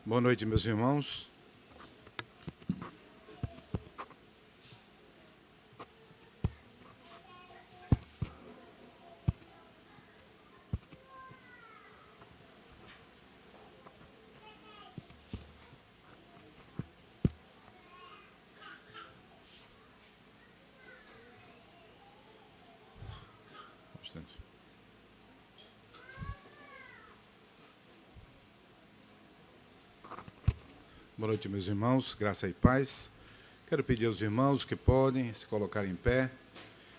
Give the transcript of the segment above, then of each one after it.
Boa noite, meus irmãos. Boa noite, meus irmãos, graça e paz. Quero pedir aos irmãos que podem se colocar em pé,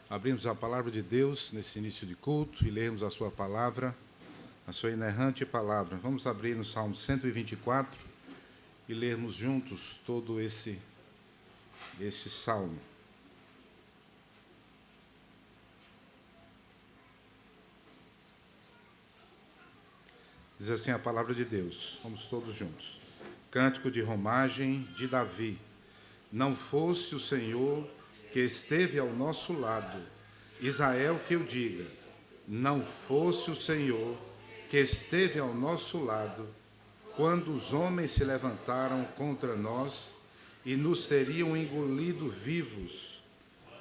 abrirmos a palavra de Deus nesse início de culto e lermos a sua palavra, a sua inerrante palavra. Vamos abrir no Salmo 124 e lermos juntos todo esse salmo. Diz assim a palavra de Deus, vamos todos juntos. Cântico de romagem de Davi. Não fosse o Senhor que esteve ao nosso lado, Israel que eu diga, não fosse o Senhor que esteve ao nosso lado, quando os homens se levantaram contra nós e nos teriam engolido vivos,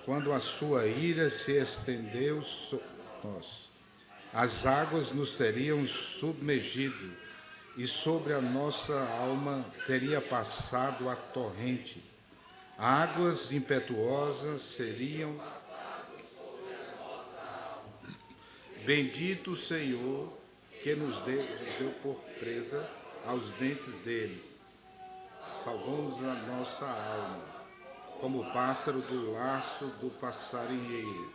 quando a sua ira se estendeu sobre nós, as águas nos teriam submergido, e sobre a nossa alma teria passado a torrente. Águas impetuosas seriam. Bendito o Senhor que nos deu por presa aos dentes deles. Salvou-nos a nossa alma, como o pássaro do laço do passarinheiro.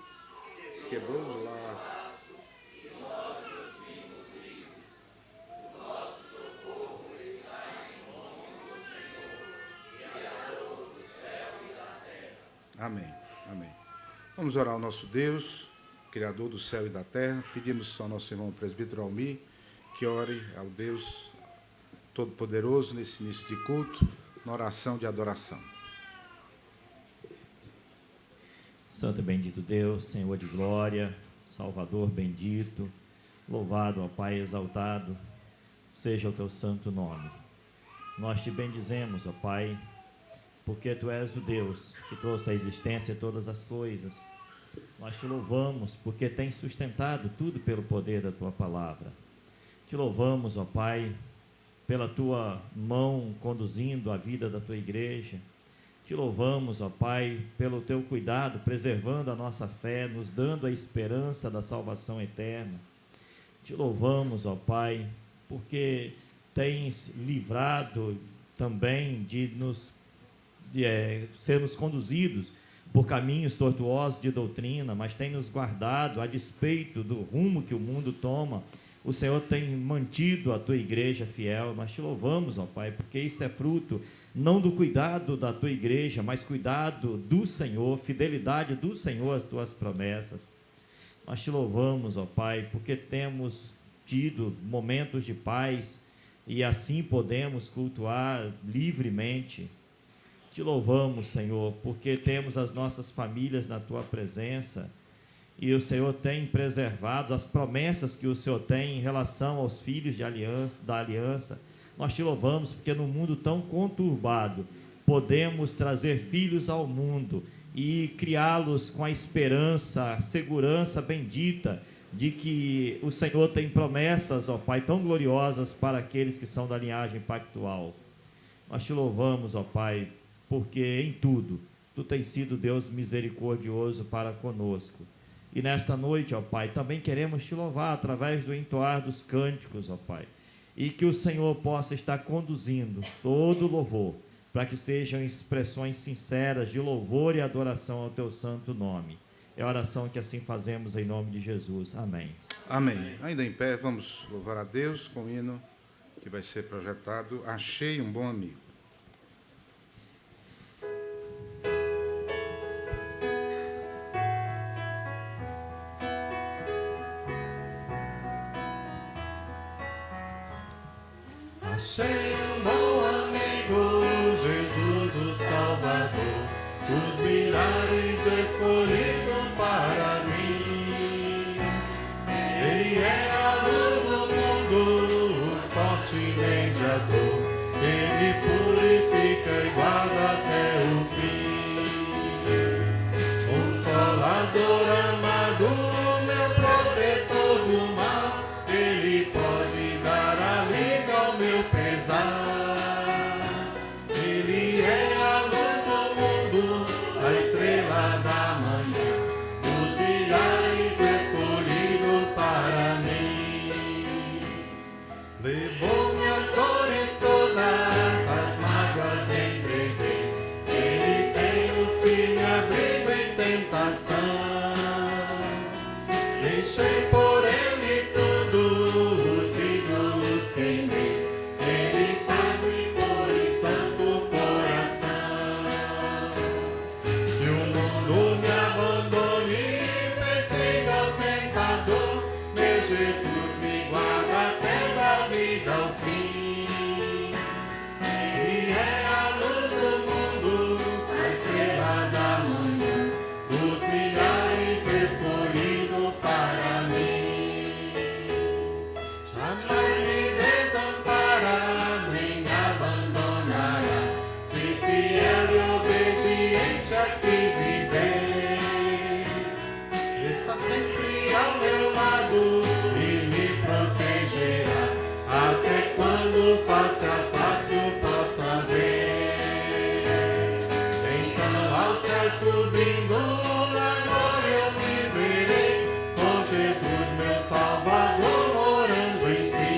Quebrou os laços. Amém, amém. Vamos orar ao nosso Deus, Criador do céu e da terra. Pedimos ao nosso irmão presbítero Almir que ore ao Deus Todo-Poderoso nesse início de culto, na oração de adoração. Santo e bendito Deus, Senhor de glória, Salvador bendito, louvado, ó Pai exaltado, seja o teu santo nome. Nós te bendizemos, ó Pai, porque Tu és o Deus que trouxe à existência todas as coisas. Nós Te louvamos porque tens sustentado tudo pelo poder da Tua palavra. Te louvamos, ó Pai, pela Tua mão conduzindo a vida da Tua igreja. Te louvamos, ó Pai, pelo Teu cuidado, preservando a nossa fé, nos dando a esperança da salvação eterna. Te louvamos, ó Pai, porque tens livrado também de sermos conduzidos por caminhos tortuosos de doutrina, mas tem nos guardado a despeito do rumo que o mundo toma. O Senhor tem mantido a Tua igreja fiel. Nós Te louvamos, ó Pai, porque isso é fruto não do cuidado da Tua igreja, mas cuidado do Senhor, fidelidade do Senhor às Tuas promessas. Nós Te louvamos, ó Pai, porque temos tido momentos de paz e assim podemos cultuar livremente. Te louvamos, Senhor, porque temos as nossas famílias na Tua presença e o Senhor tem preservado as promessas que o Senhor tem em relação aos filhos da aliança. Nós Te louvamos porque num mundo tão conturbado podemos trazer filhos ao mundo e criá-los com a esperança, a segurança bendita de que o Senhor tem promessas, ó Pai, tão gloriosas para aqueles que são da linhagem pactual. Nós Te louvamos, ó Pai, porque em tudo Tu tens sido Deus misericordioso para conosco. E nesta noite, ó Pai, também queremos Te louvar através do entoar dos cânticos, ó Pai, e que o Senhor possa estar conduzindo todo o louvor, para que sejam expressões sinceras de louvor e adoração ao Teu santo nome. É a oração que assim fazemos em nome de Jesus. Amém. Amém. Ainda em pé, vamos louvar a Deus com o hino que vai ser projetado. Achei um bom amigo. Achei um bom amigo, Jesus o Salvador, dos milhares escolhido para mim. Ele é a luz do mundo, o forte mediador, Levou minhas dores todas, as mágoas me entreguei. Ele tem um firme abrigo em tentação. Deixei por ele tudo, os ídolos queimei. Ele faz-me pôr em santo coração. Que o mundo me abandone e persiga o tentador. Meu Jesus me guarda até da vida ao fim. E é a luz do mundo, a estrela da manhã, dos milhares escolhido para mim. Jamais me desampara, nem abandonará. Se fiel e obediente aqui viver, está sempre ao meu lado e me protegerá, até quando face a face o possa ver. Então ao céu subindo na glória eu me verei, com Jesus meu Salvador morando enfim.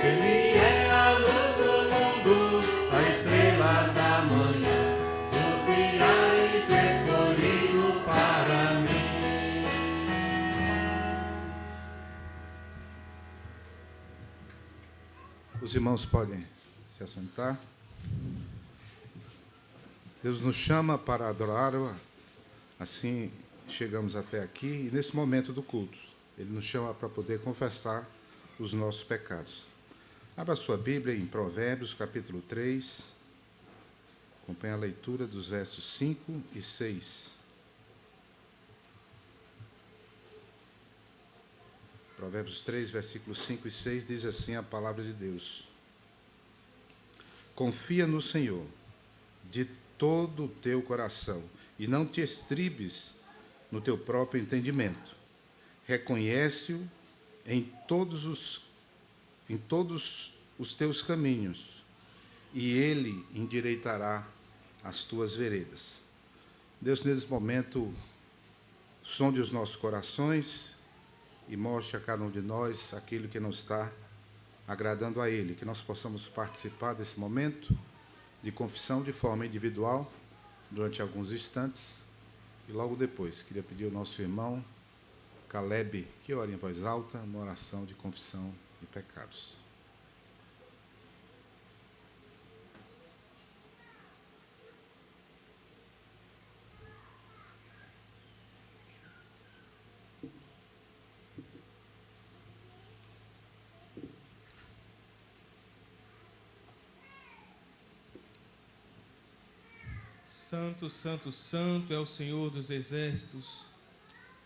Ele é a luz do mundo, a estrela da manhã, dos milhares escolhido para mim. Os irmãos podem se assentar. Deus nos chama para adorá-lo, assim chegamos até aqui, e nesse momento do culto, Ele nos chama para poder confessar os nossos pecados. Abra sua Bíblia em Provérbios, capítulo 3, acompanhe a leitura dos versos 5 e 6. Provérbios 3, versículos 5 e 6, diz assim a palavra de Deus: Confia no Senhor de todo o teu coração e não te estribes no teu próprio entendimento. Reconhece-o em todos os teus caminhos e Ele endireitará as tuas veredas. Deus, nesse momento, sonde os nossos corações e mostre a cada um de nós aquilo que não está agradando a Ele, que nós possamos participar desse momento de confissão de forma individual, durante alguns instantes, e logo depois, queria pedir ao nosso irmão Caleb que ore em voz alta, na oração de confissão de pecados. Santo, santo, santo é o Senhor dos exércitos.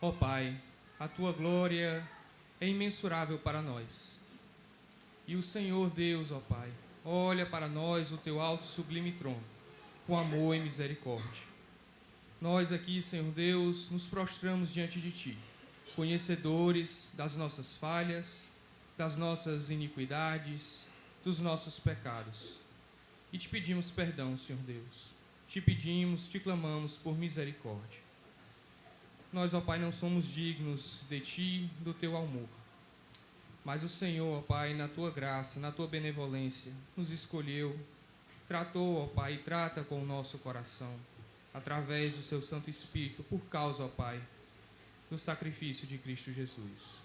Ó Pai, a tua glória é imensurável para nós. E o Senhor Deus, ó Pai, olha para nós o teu alto e sublime trono, com amor e misericórdia. Nós aqui, Senhor Deus, nos prostramos diante de ti, conhecedores das nossas falhas, das nossas iniquidades, dos nossos pecados. E te pedimos perdão, Senhor Deus. Te pedimos, te clamamos por misericórdia. Nós, ó Pai, não somos dignos de Ti, do Teu amor. Mas o Senhor, ó Pai, na Tua graça, na Tua benevolência, nos escolheu, tratou, ó Pai, e trata com o nosso coração, através do Seu Santo Espírito, por causa, ó Pai, do sacrifício de Cristo Jesus.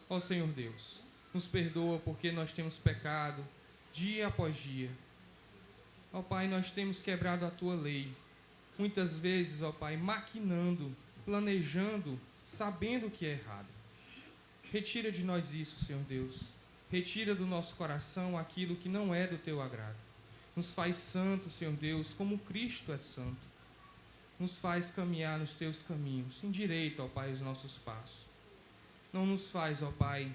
Ó Senhor Deus, nos perdoa porque nós temos pecado dia após dia. Ó Pai, nós temos quebrado a Tua lei, muitas vezes, ó Pai, maquinando, planejando, sabendo que é errado. Retira de nós isso, Senhor Deus. Retira do nosso coração aquilo que não é do Teu agrado. Nos faz santos, Senhor Deus, como Cristo é santo. Nos faz caminhar nos Teus caminhos. Endireita, ó Pai, os nossos passos. Não nos faz, ó Pai,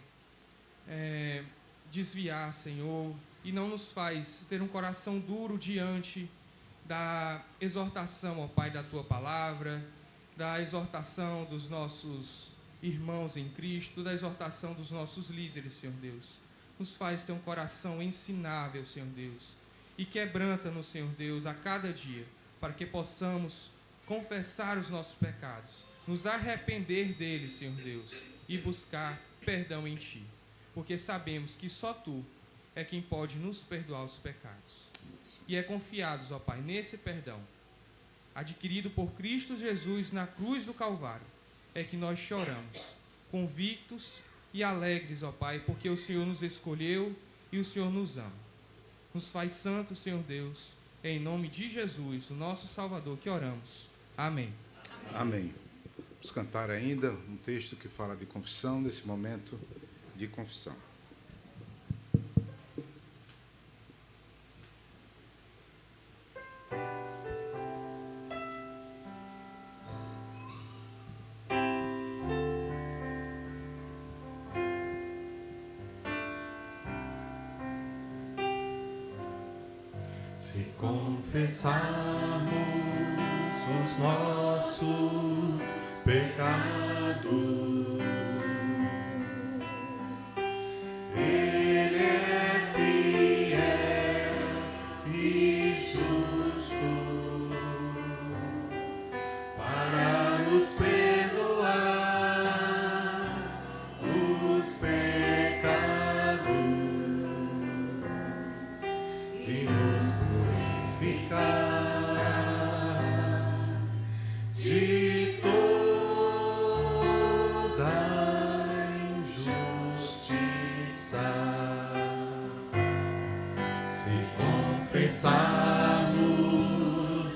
desviar, Senhor, e não nos faz ter um coração duro diante da exortação, ó Pai, da Tua palavra, da exortação dos nossos irmãos em Cristo, da exortação dos nossos líderes, Senhor Deus. Nos faz ter um coração ensinável, Senhor Deus, e quebranta-nos, Senhor Deus, a cada dia, para que possamos confessar os nossos pecados, nos arrepender deles, Senhor Deus, e buscar perdão em Ti. porque sabemos que só Tu é quem pode nos perdoar os pecados. E é confiados, ó Pai, nesse perdão, adquirido por Cristo Jesus na cruz do Calvário, é que nós choramos, convictos e alegres, ó Pai, porque o Senhor nos escolheu e o Senhor nos ama. Nos faz santos, Senhor Deus, em nome de Jesus, o nosso Salvador, que oramos. Amém. Amém. Vamos cantar ainda um texto que fala de confissão, nesse momento de confissão. Se confessarmos os nossos pecados, Ele é fiel e justo para nos perdoar os pecados e nos purificar de toda injustiça. Se confessarmos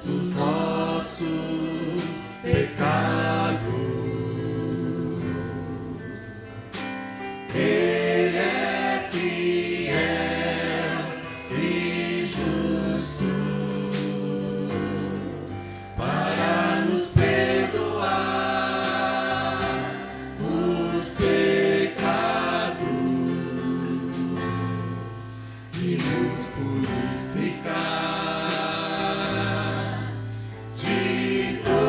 os nossos pecados, Ele é fiel e justo para nos perdoar os pecados e nos purificar de toda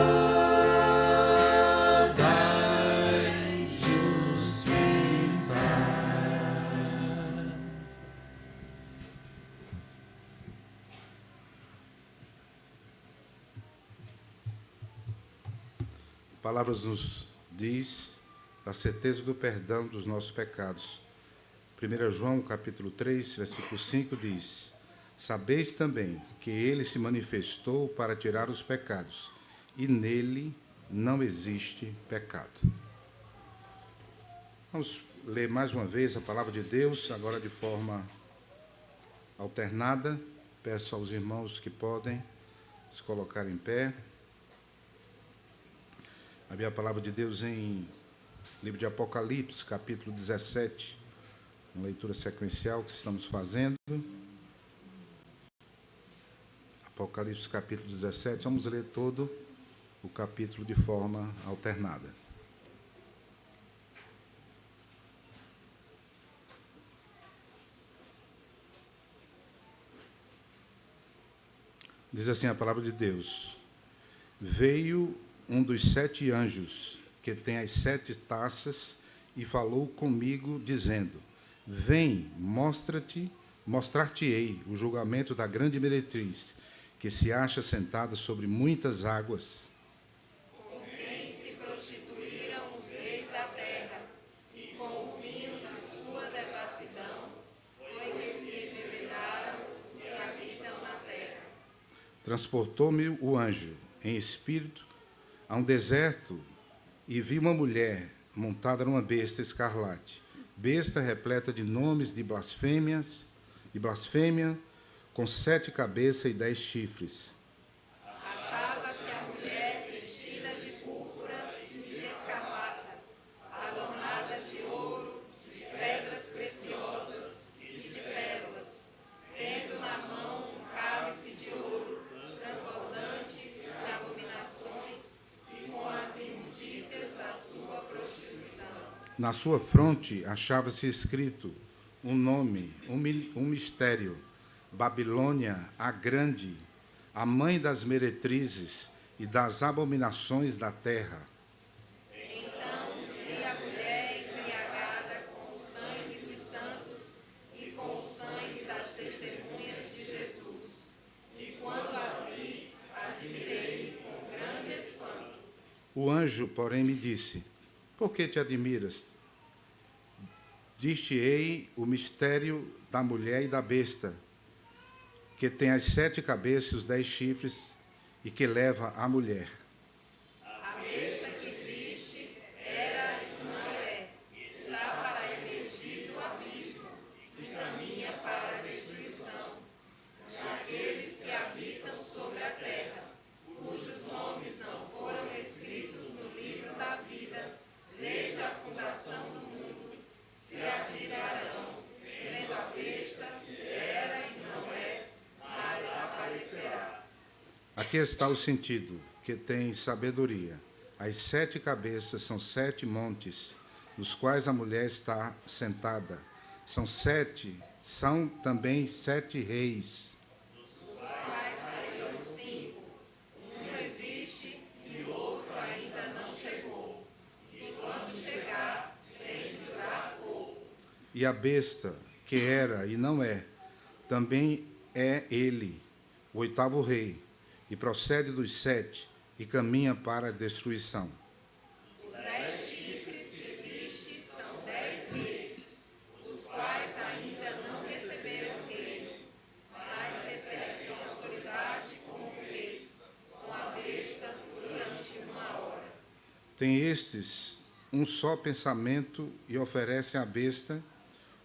injustiça. A palavra nos diz da certeza do perdão dos nossos pecados. 1 João, capítulo 3, versículo 5 diz: Sabeis também que ele se manifestou para tirar os pecados, e nele não existe pecado. Vamos ler mais uma vez a palavra de Deus, agora de forma alternada. Peço aos irmãos que podem se colocar em pé. Abrir a palavra de Deus em livro de Apocalipse, capítulo 17, uma leitura sequencial que estamos fazendo. Apocalipse, capítulo 17, vamos ler todo o capítulo de forma alternada. Diz assim a palavra de Deus: Veio um dos 7 anjos, que tem as 7 taças, e falou comigo, dizendo: Vem, mostrar-te-ei o julgamento da grande meretriz, que se acha sentada sobre muitas águas. Com quem se prostituíram os reis da terra, e com o vinho de sua devassidão, foi que se embebedaram os que habitam na terra. Transportou-me o anjo, em espírito, a um deserto, e vi uma mulher montada numa besta escarlate, besta repleta de nomes de blasfêmia, com 7 cabeças e 10 chifres. Achava-se a mulher vestida de púrpura e de escarlata, adornada de ouro, de pedras preciosas e de pérolas, tendo na mão um cálice de ouro, transbordante de abominações e com as imundícias da sua prostituição. Na sua fronte achava-se escrito um nome, um mistério: Babilônia, a grande, a mãe das meretrizes e das abominações da terra. Então vi a mulher embriagada com o sangue dos santos e com o sangue das testemunhas de Jesus. E quando a vi, admirei-me com grande espanto. O anjo, porém, me disse: Por que te admiras? dir-te-ei o mistério da mulher e da besta, que tem as 7 cabeças e os 10 chifres, e que leva a mulher. A besta que viste era e não é, está para emergir do abismo e caminha para a destruição. Aqueles que habitam sobre a terra, cujos nomes não foram escritos no livro da vida, desde a fundação do mundo, se admirarão, vendo a besta que era e não é, mas aparecerá. Aqui está o sentido, que tem sabedoria. As 7 cabeças são 7 montes, nos quais a mulher está sentada. São também 7 reis. Um existe e o outro ainda não chegou. E quando chegar, tem de durar pouco. E a besta, que era e não é, também é ele, o 8º rei, e procede dos 7, e caminha para a destruição. Os 10 chifres que viste são 10 reis, os quais ainda não receberam reino, mas recebem autoridade como reis, com a besta durante 1 hora. Tem estes um só pensamento e oferecem à besta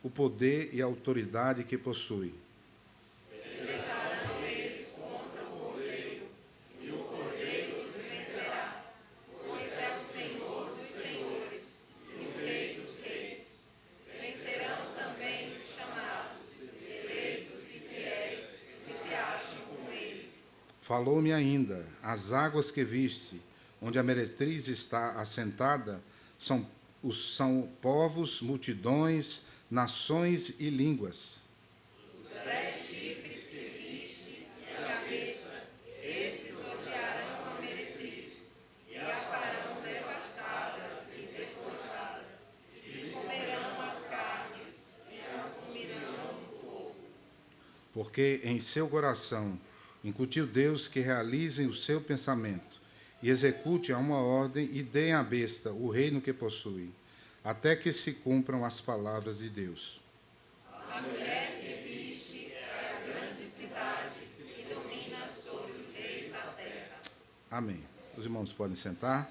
o poder e a autoridade que possui. Pelejarão eles contra o Cordeiro, e o Cordeiro os vencerá, pois é o Senhor dos senhores e o Rei dos reis. Vencerão também os chamados, eleitos e fiéis, que se acham com ele. Falou-me ainda, as águas que viste, onde a meretriz está assentada, são povos, multidões, nações e línguas. Os 10 chifres que viste e a besta, esses odiarão a meretriz, e a farão devastada e despojada, e lhe comerão as carnes, e consumirão no fogo. Porque em seu coração incutiu Deus que realizem o seu pensamento, e execute a uma ordem e deem à besta o reino que possui, até que se cumpram as palavras de Deus. A mulher que viste é a grande cidade que domina sobre os reis da terra. Amém. Os irmãos podem sentar.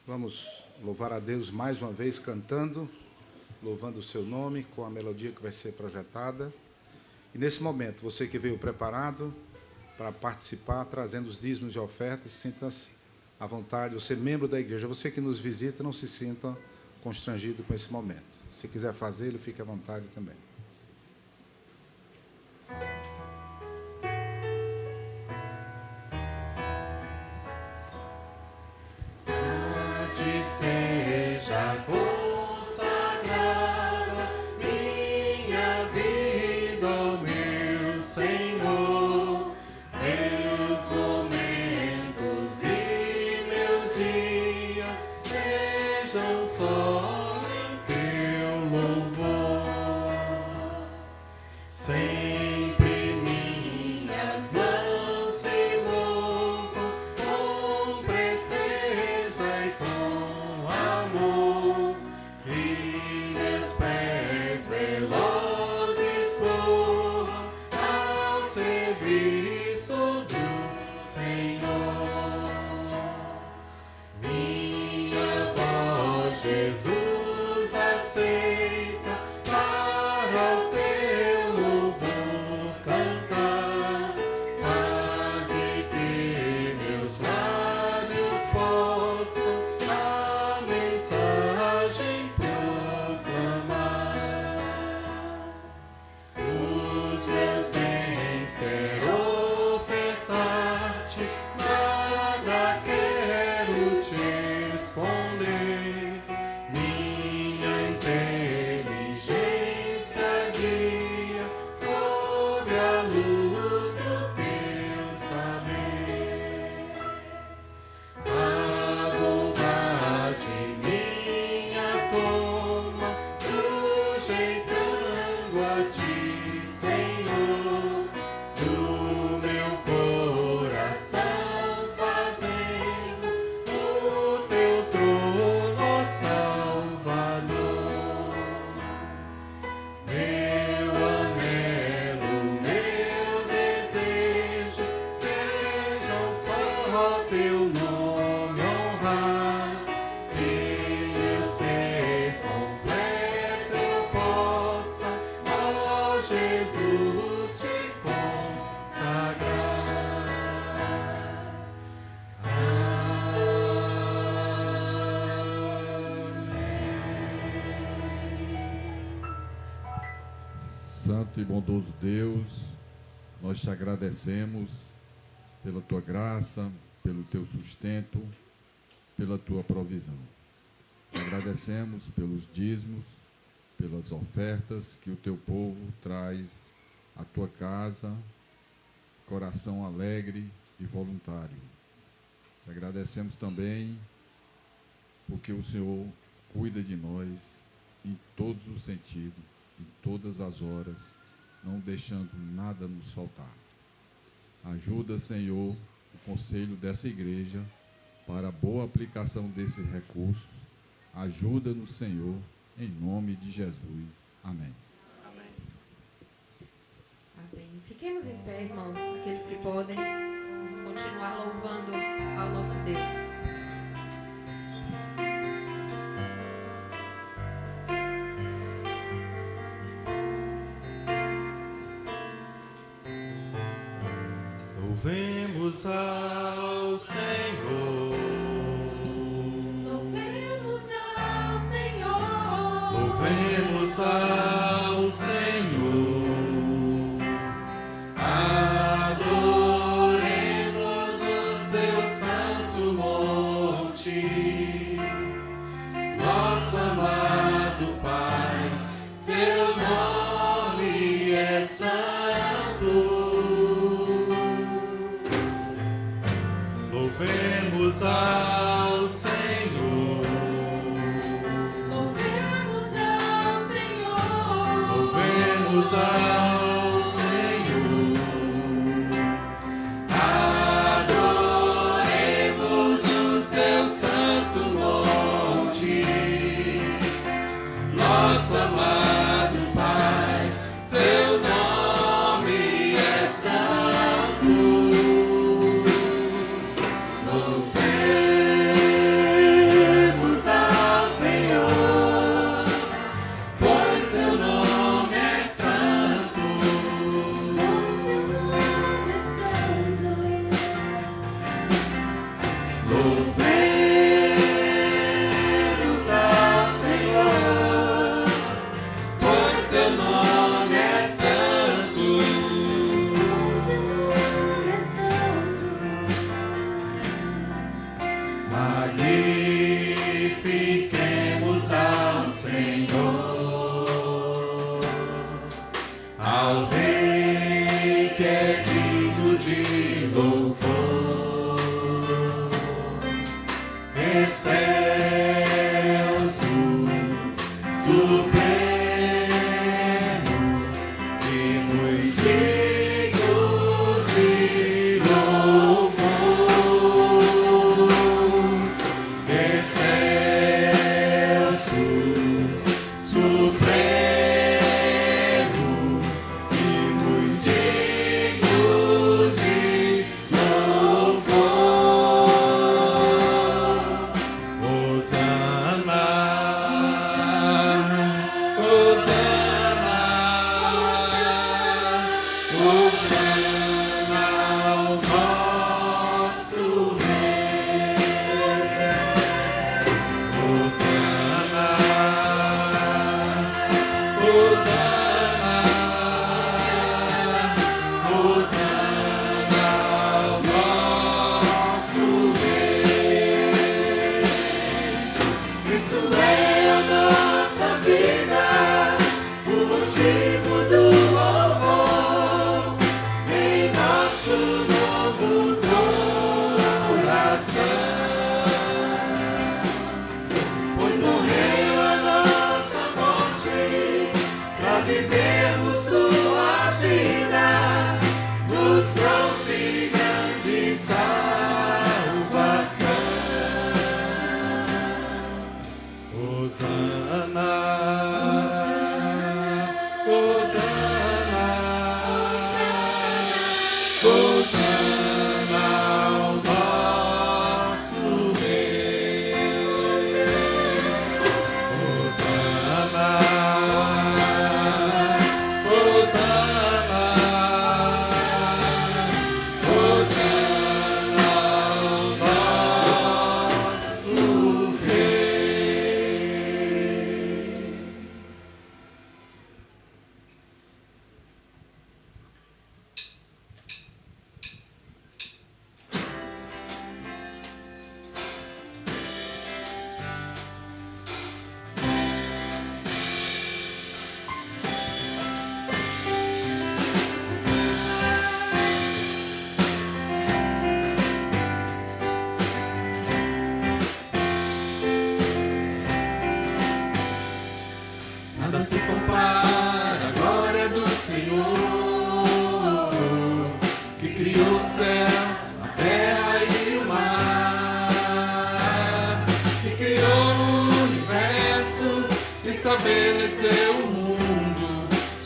Vamos louvar a Deus mais uma vez cantando, louvando o seu nome com a melodia que vai ser projetada. E nesse momento, você que veio preparado para participar, trazendo os dízimos e ofertas, sinta-se à vontade. Você, membro da igreja, você que nos visita, não se sinta constrangido com esse momento. Se quiser fazê-lo, fique à vontade também. Te seja consagrada minha vida, ó meu Senhor, meus momentos e meus dias sejam só em teu louvor. Jesus te consagrar. Santo e bondoso Deus, nós te agradecemos pela tua graça, pelo teu sustento, pela tua provisão. Te agradecemos pelos dízimos, pelas ofertas que o teu povo traz à tua casa, coração alegre e voluntário. Te agradecemos também porque o Senhor cuida de nós em todos os sentidos, em todas as horas, não deixando nada nos faltar. Ajuda, Senhor, o conselho dessa igreja para a boa aplicação desses recursos. Ajuda-nos, Senhor, em nome de Jesus. Amém. Amém. Fiquemos em pé, irmãos, aqueles que podem. Vamos continuar louvando ao nosso Deus. Louvemos ao Senhor. Louvemos ao Senhor. Louvemos ao Senhor. Adoremos o seu santo monte. Nosso amado Pai, seu nome é santo. Louvemos ao Senhor. Louvemos ao Senhor. Louvemos ao Senhor. Adoremos o seu santo monte. Nosso amado Pai, seu nome é santo. Louvemos ao Senhor, pois seu nome é santo. Pois seu nome é santo. Louvemos ao Senhor, pois seu nome é santo. Pois seu nome é santo. Magnifiquemos ao Senhor, ao Rei que é digno de louvor, excelso, supremo e muito digno de louvor. Excelso, supremo e muito digno de louvor. Hosana, Hosana, Hosana ao nosso Rei. Hosana, Hosana, Hosana ao nosso Rei. Isso é a nossa vida, o motivo do louvor em nosso novo coração. Pois morreu a nossa morte, pra vivermos sua vida, nos trouxe grande salvação. Hosana, Hosana, Hosana ao nosso Rei. Hosana, Hosana.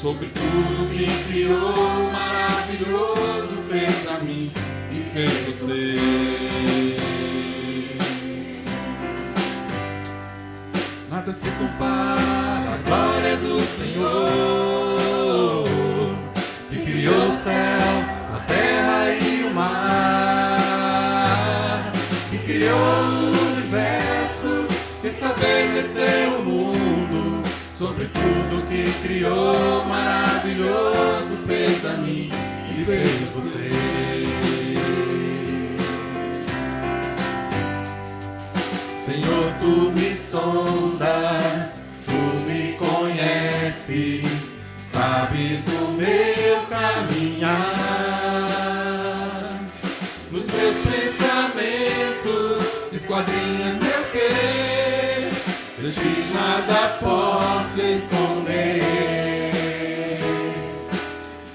sobre tudo que criou, maravilhoso fez a mim e fez você. Nada se compara à glória do Senhor, que criou o céu, a terra e o mar, que criou o universo, que estabeleceu o mundo. Sobre tudo que criou, maravilhoso fez a mim e fez você. Senhor, tu me sondas, tu me conheces, sabes do meu caminhar. Nos meus pensamentos esquadrinhas meu querer, de ti nada posso esconder.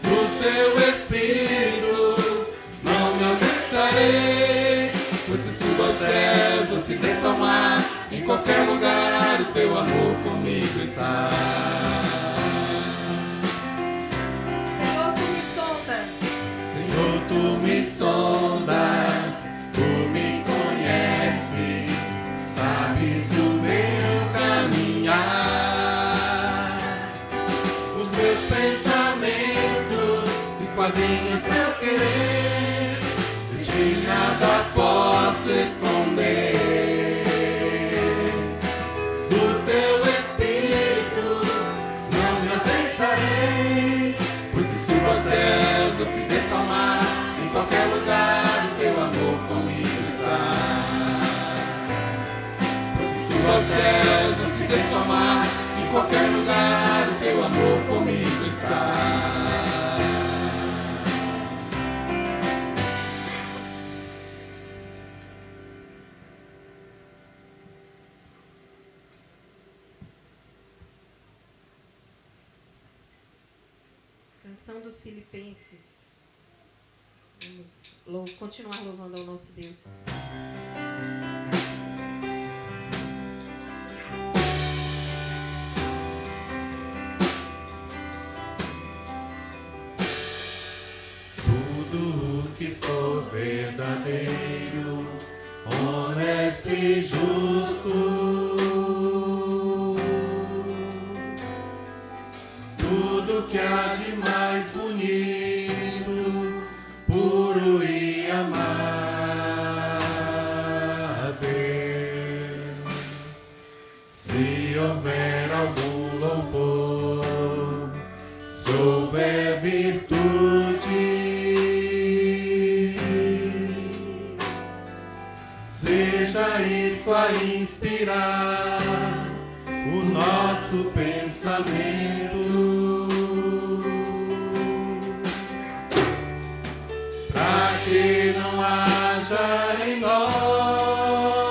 No teu espírito não me ausentarei, pois se subo aos céus ou se desça ao mar, em qualquer lugar o teu amor comigo está. Senhor, tu me sondas. Senhor, tu me sondas, tu me conheces, sabes o meu caminhar. Os meus pensamentos esquadrinhas meu querer, de ti nada posso esconder. Do teu espírito não me ausentarei, pois se subo aos céus ou se desça ao mar, em qualquer lugar o teu amor comigo está. Pois se subo aos céus ou se desça ao mar, em qualquer lugar o teu amor comigo está. Canção dos Filipenses. Vamos continuar louvando ao nosso Deus. Tudo que for verdadeiro, honesto e justo, tudo que há de mais bonito, puro e amável. Se houver algum louvor, se houver virtude, seja isso a inspirar o nosso pensamento, para que não haja em nós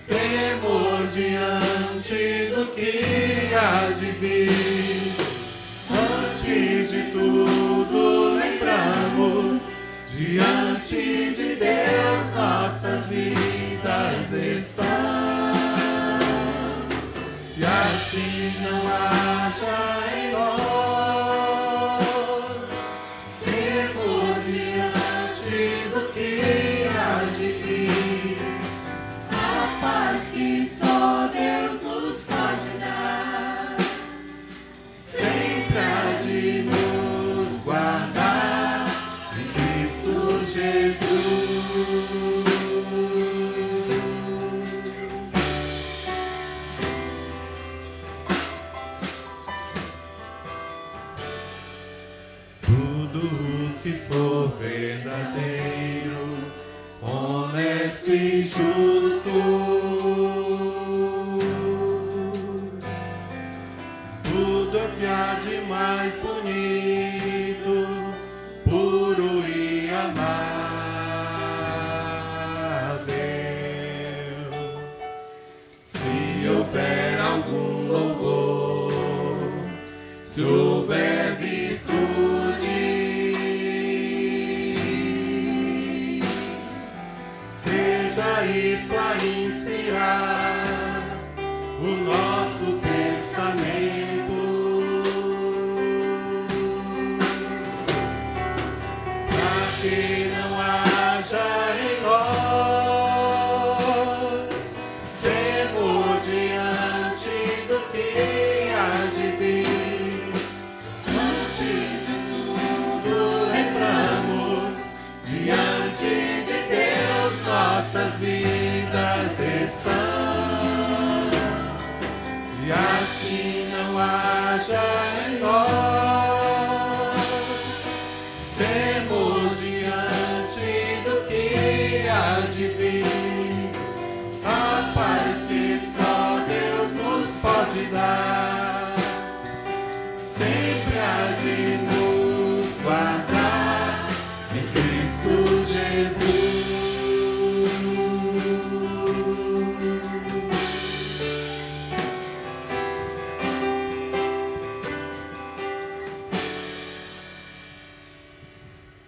temor diante do que há de vir. Antes de tudo lembramos, diante de Deus nossas vidas estão, e assim não haja em nós temor diante do que há de vir. A paz que só Deus nos pode dar, Sempre há de nos guardar em Cristo Jesus. Tudo que for verdadeiro, honesto e justo, tudo que há de mais bonito, puro e amável. Se houver algum louvor, se houver virtude, seja isso a inspirar o nosso pensamento, haja em nós. Temos diante do que há de vir a paz que só Deus nos pode dar. Sempre há de nos guardar em Cristo Jesus.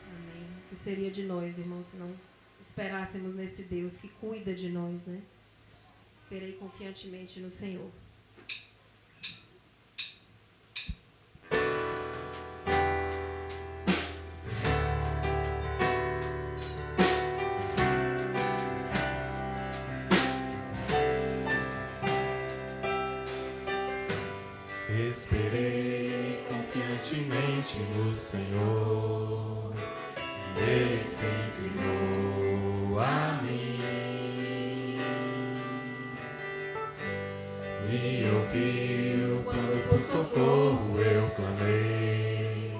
Amém. O que seria de nós, irmãos, se não esperássemos nesse Deus que cuida de nós, né? Esperei confiantemente no Senhor. Esperei confiantemente no Senhor, Ele se inclinou a mim. Me ouviu quando por socorro eu clamei,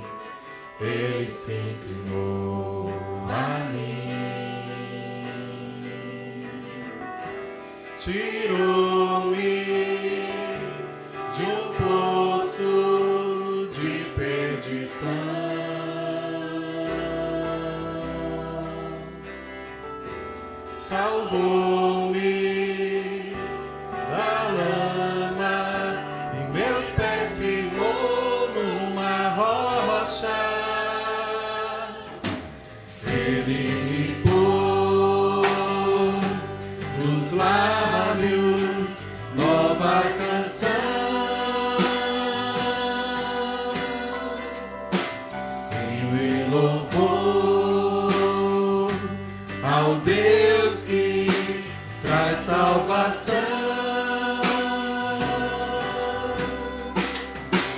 Ele se inclinou a mim. Tirou-me de um poço de perdição, salvou-me da lama e meus pés firmou numa rocha. Ele me pôs nos lábios nova canção. Louvor ao Deus que traz salvação.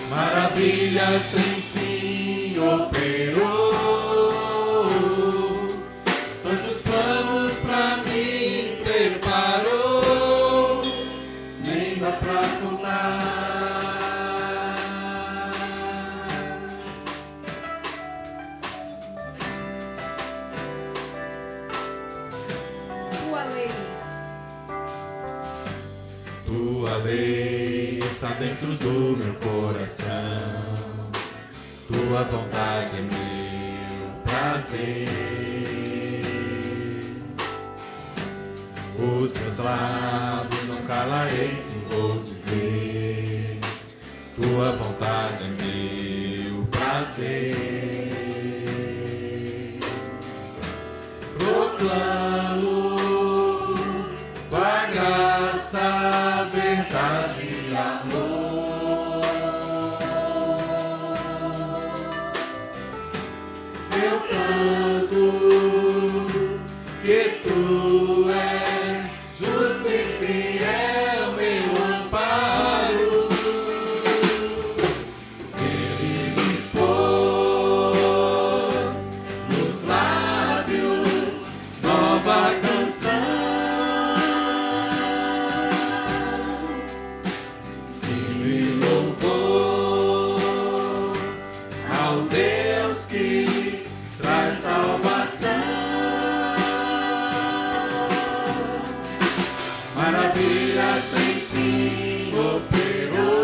Maravilhas sem fim operou, tantos planos pra mim preparou, nem dá pra contar. Tua lei está dentro do meu coração, tua vontade é meu prazer. Os meus lábios não calarei se vou dizer, tua vontade é meu prazer. Proclamo tua graça, verdade e amor. Eu canto que tu és justo e fiel, meu amparo. Ele me pôs nos lábios nova canção. Que traz salvação. Maravilha sem fim operou,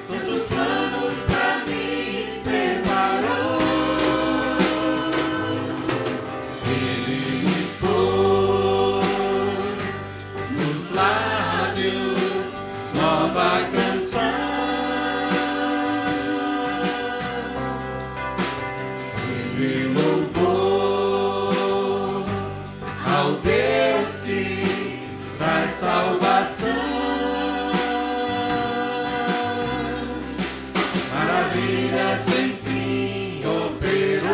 tantos planos pra mim preparou. Ele me pôs nos lábios nova canção. Louvor ao Deus que traz salvação. Maravilha sem fim operou,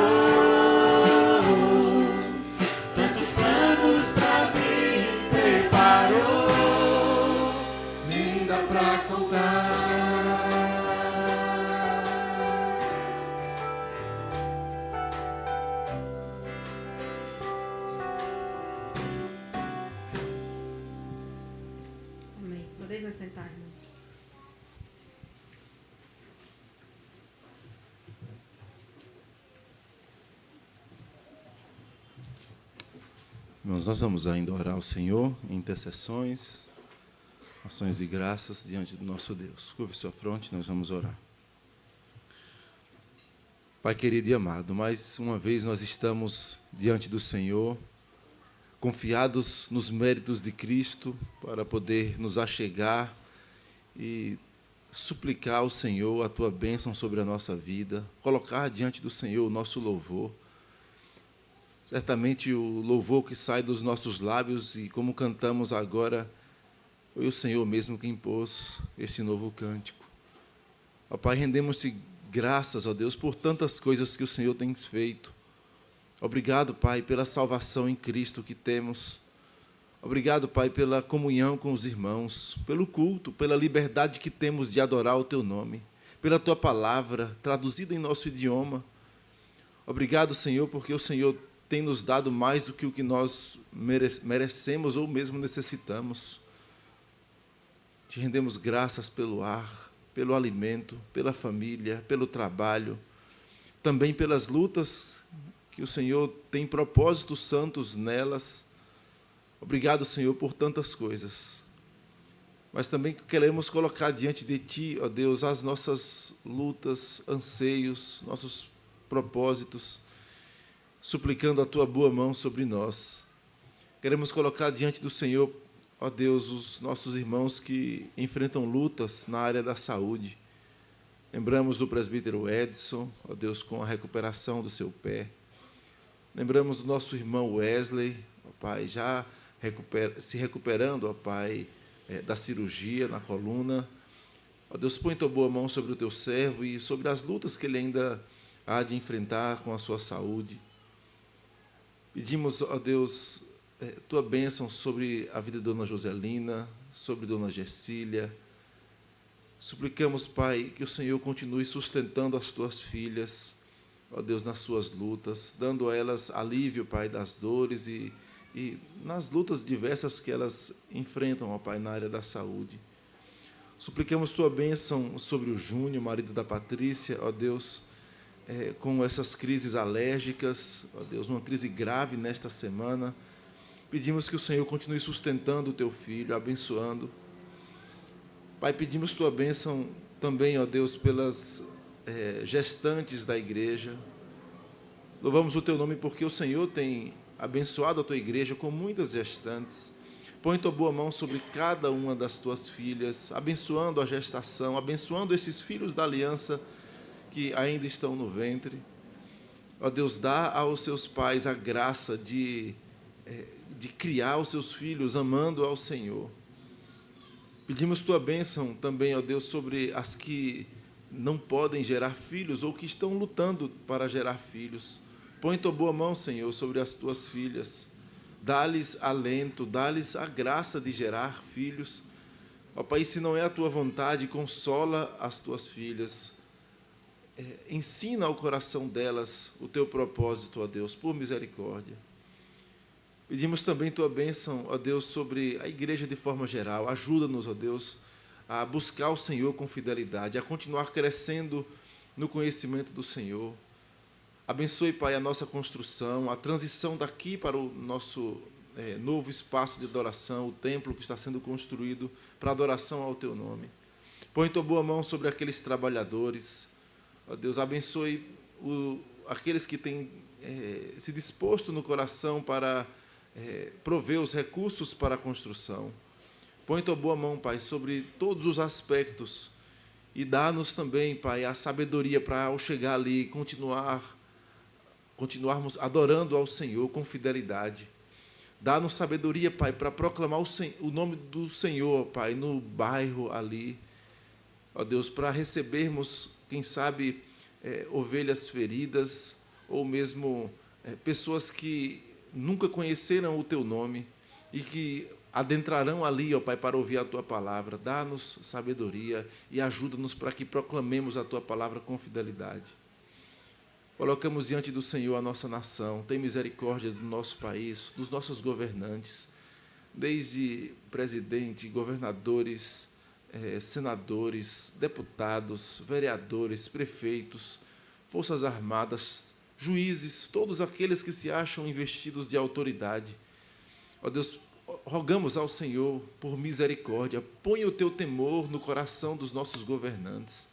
tantos planos pra mim preparou, nem dá pra contar. Amém. Podeis assentar, irmãos. Irmãos, nós vamos ainda orar ao Senhor em intercessões, ações de graças diante do nosso Deus. Curve sua fronte, nós vamos orar. Pai querido e amado, mais uma vez nós estamos diante do Senhor, confiados nos méritos de Cristo, para poder nos achegar e suplicar ao Senhor a Tua bênção sobre a nossa vida, colocar diante do Senhor o nosso louvor. Certamente o louvor que sai dos nossos lábios, e como cantamos agora, foi o Senhor mesmo que impôs esse novo cântico. Ó Pai, rendemos-te graças, ó Deus, por tantas coisas que o Senhor tem feito. Obrigado, Pai, pela salvação em Cristo que temos. Obrigado, Pai, pela comunhão com os irmãos, pelo culto, pela liberdade que temos de adorar o Teu nome, pela Tua palavra traduzida em nosso idioma. Obrigado, Senhor, porque o Senhor tem nos dado mais do que o que nós merecemos ou mesmo necessitamos. Te rendemos graças pelo ar, pelo alimento, pela família, pelo trabalho, também pelas lutas que o Senhor tem propósitos santos nelas. Obrigado, Senhor, por tantas coisas. Mas também queremos colocar diante de Ti, ó Deus, as nossas lutas, anseios, nossos propósitos, suplicando a Tua boa mão sobre nós. Queremos colocar diante do Senhor, ó Deus, os nossos irmãos que enfrentam lutas na área da saúde. Lembramos do presbítero Edson, ó Deus, com a recuperação do seu pé. Lembramos do nosso irmão Wesley, ó Pai, já se recuperando, ó Pai, da cirurgia na coluna. Ó Deus, põe Tua boa mão sobre o Teu servo e sobre as lutas que ele ainda há de enfrentar com a sua saúde. Pedimos, ó Deus, Tua bênção sobre a vida de Dona Joselina, sobre Dona Gessília. Suplicamos, Pai, que o Senhor continue sustentando as Tuas filhas, ó Deus, nas suas lutas, dando a elas alívio, Pai, das dores e nas lutas diversas que elas enfrentam, ó Pai, na área da saúde. Suplicamos Tua bênção sobre o Júnior, marido da Patrícia, ó Deus, com essas crises alérgicas, ó Deus, uma crise grave nesta semana. Pedimos que o Senhor continue sustentando o Teu filho, abençoando. Pai, pedimos Tua bênção também, ó Deus, pelas gestantes da igreja. Louvamos o Teu nome porque o Senhor tem abençoado a Tua igreja com muitas gestantes. Põe Tua boa mão sobre cada uma das Tuas filhas, abençoando a gestação, abençoando esses filhos da aliança que ainda estão no ventre. Ó Deus, dá aos seus pais a graça de criar os seus filhos amando ao Senhor. Pedimos Tua bênção também, ó Deus, sobre as que não podem gerar filhos ou que estão lutando para gerar filhos. Põe Tua boa mão, Senhor, sobre as Tuas filhas. Dá-lhes alento, dá-lhes a graça de gerar filhos. Ó Pai, se não é a Tua vontade, consola as Tuas filhas. Ensina ao coração delas o Teu propósito, ó Deus, por misericórdia. Pedimos também Tua bênção, ó Deus, sobre a igreja de forma geral. Ajuda-nos, ó Deus, a buscar o Senhor com fidelidade, a continuar crescendo no conhecimento do Senhor. Abençoe, Pai, a nossa construção, a transição daqui para o nosso novo espaço de adoração, o templo que está sendo construído para adoração ao Teu nome. Põe Tua boa mão sobre aqueles trabalhadores. Ó Deus, abençoe aqueles que têm se disposto no coração para prover os recursos para a construção. Põe Tua boa mão, Pai, sobre todos os aspectos e dá-nos também, Pai, a sabedoria para, ao chegar ali, continuarmos adorando ao Senhor com fidelidade. Dá-nos sabedoria, Pai, para proclamar o nome do Senhor, Pai, no bairro ali. Ó Deus, para recebermos, quem sabe, ovelhas feridas, ou mesmo pessoas que nunca conheceram o Teu nome e que adentrarão ali, ó Pai, para ouvir a Tua palavra. Dá-nos sabedoria e ajuda-nos para que proclamemos a Tua palavra com fidelidade. Colocamos diante do Senhor a nossa nação. Tem misericórdia do nosso país, dos nossos governantes, desde presidente, governadores, senadores, deputados, vereadores, prefeitos, forças armadas, juízes, todos aqueles que se acham investidos de autoridade. Ó Deus, rogamos ao Senhor por misericórdia, põe o teu temor no coração dos nossos governantes.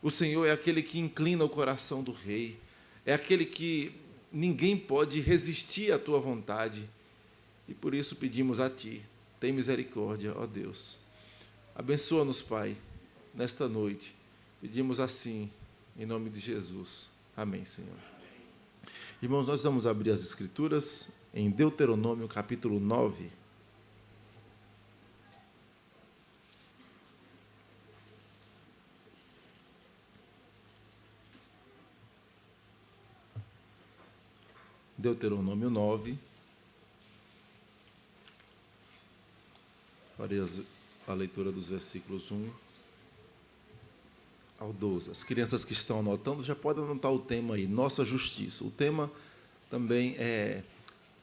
O Senhor é aquele que inclina o coração do rei, é aquele que ninguém pode resistir à tua vontade. E por isso pedimos a ti, tem misericórdia, ó Deus. Abençoa-nos, Pai, nesta noite. Pedimos assim, em nome de Jesus. Amém, Senhor. Irmãos, nós vamos abrir as Escrituras em Deuteronômio, capítulo 9. Deuteronômio 9. Farei a leitura dos versículos 1 ao 12. As crianças que estão anotando já podem anotar o tema aí, nossa justiça. O tema também é,